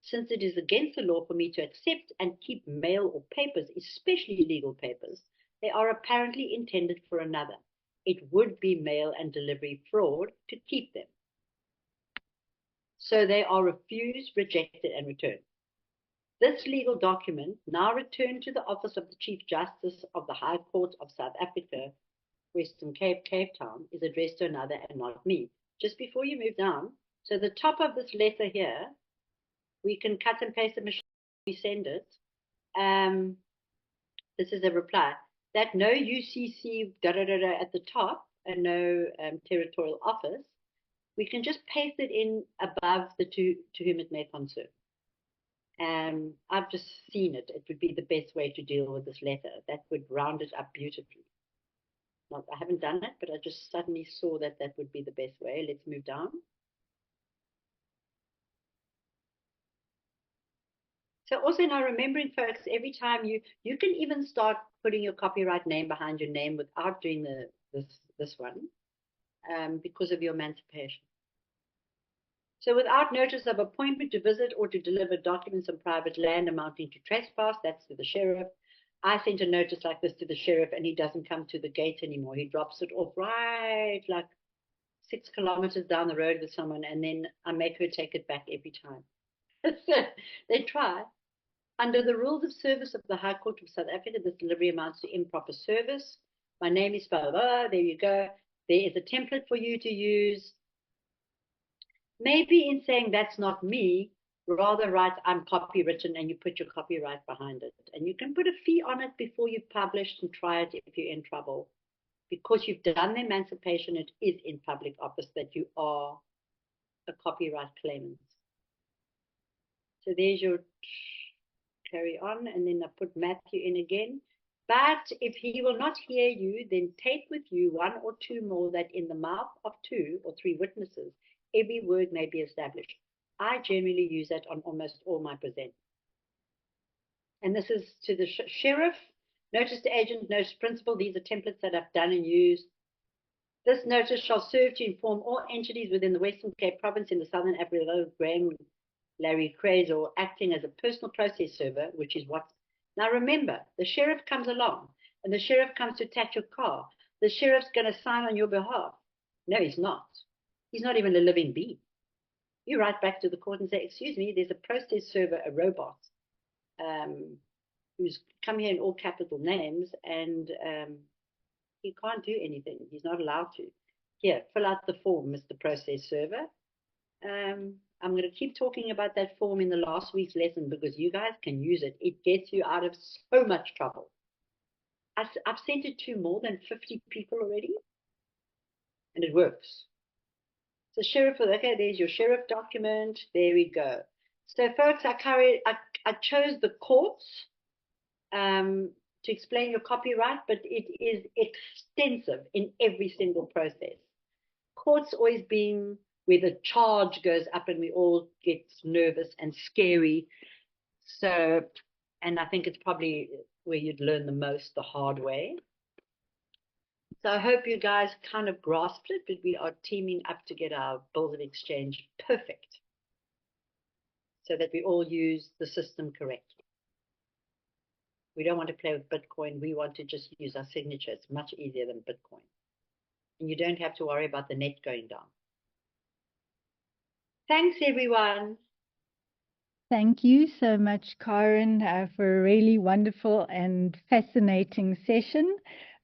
Since it is against the law for me to accept and keep mail or papers, especially legal papers, they are apparently intended for another. It would be mail and delivery fraud to keep them. So they are refused, rejected, and returned. This legal document, now returned to the office of the Chief Justice of the High Court of South Africa, Western Cape, Cape Town, is addressed to another and not me. Just before you move down, so the top of this letter here, we can cut and paste it, we send it. This is a reply. That no UCC at the top and no territorial office, we can just paste it in above the to whom it may concern. I've just seen it. It would be the best way to deal with this letter. That would round it up beautifully. I haven't done it, but I just suddenly saw that that would be the best way. Let's move down. So also now remembering, folks, every time you can even start putting your copyright name behind your name without doing this one, because of your emancipation. So without notice of appointment to visit or to deliver documents on private land amounting to trespass, that's to the sheriff. I sent a notice like this to the sheriff and he doesn't come to the gate anymore. He drops it off right like 6 kilometers down the road with someone, and then I make her take it back every time. So they try. Under the rules of service of the High Court of South Africa, this delivery amounts to improper service. My name is blah, blah, blah. There you go. There is a template for you to use. Maybe in saying that's not me, rather write I'm copywritten and you put your copyright behind it. And you can put a fee on it before you've published and try it if you're in trouble. Because you've done the emancipation, it is in public office that you are a copyright claimant. So there's your carry on, and then I put Matthew in again. But if he will not hear you, then take with you 1 or 2 more, that in the mouth of 2 or 3 witnesses, every word may be established. I generally use that on almost all my presentments. And this is to the sheriff, notice to agent, notice principal. These are templates that I've done and used. This notice shall serve to inform all entities within the Western Cape Province in the Southern Africa, Graham, Larry Craze, or acting as a personal process server, which is what. Now remember, the sheriff comes along and the sheriff comes to attach your car. The sheriff's going to sign on your behalf. No, he's not. He's not even a living being. You write back to the court and say, excuse me, there's a process server, a robot, who's come here in all capital names, and he can't do anything. He's not allowed to. Here, fill out the form, Mr. Process Server. I'm going to keep talking about that form in the last week's lesson because you guys can use it. It gets you out of so much trouble. I've sent it to more than 50 people already, and it works. So sheriff, okay, there's your sheriff document. There we go. So folks, I chose the courts to explain your copyright, but it is extensive in every single process. Courts always being where the charge goes up and we all get nervous and scary. So, and I think it's probably where you'd learn the most the hard way. So I hope you guys kind of grasped it, but we are teaming up to get our bills of exchange perfect so that we all use the system correctly. We don't want to play with Bitcoin. We want to just use our signature. It's much easier than Bitcoin. And you don't have to worry about the net going down. Thanks, everyone. Thank you so much, Karen, for a really wonderful and fascinating session.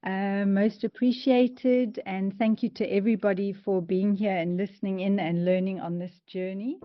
Most appreciated, and thank you to everybody for being here and listening in and learning on this journey.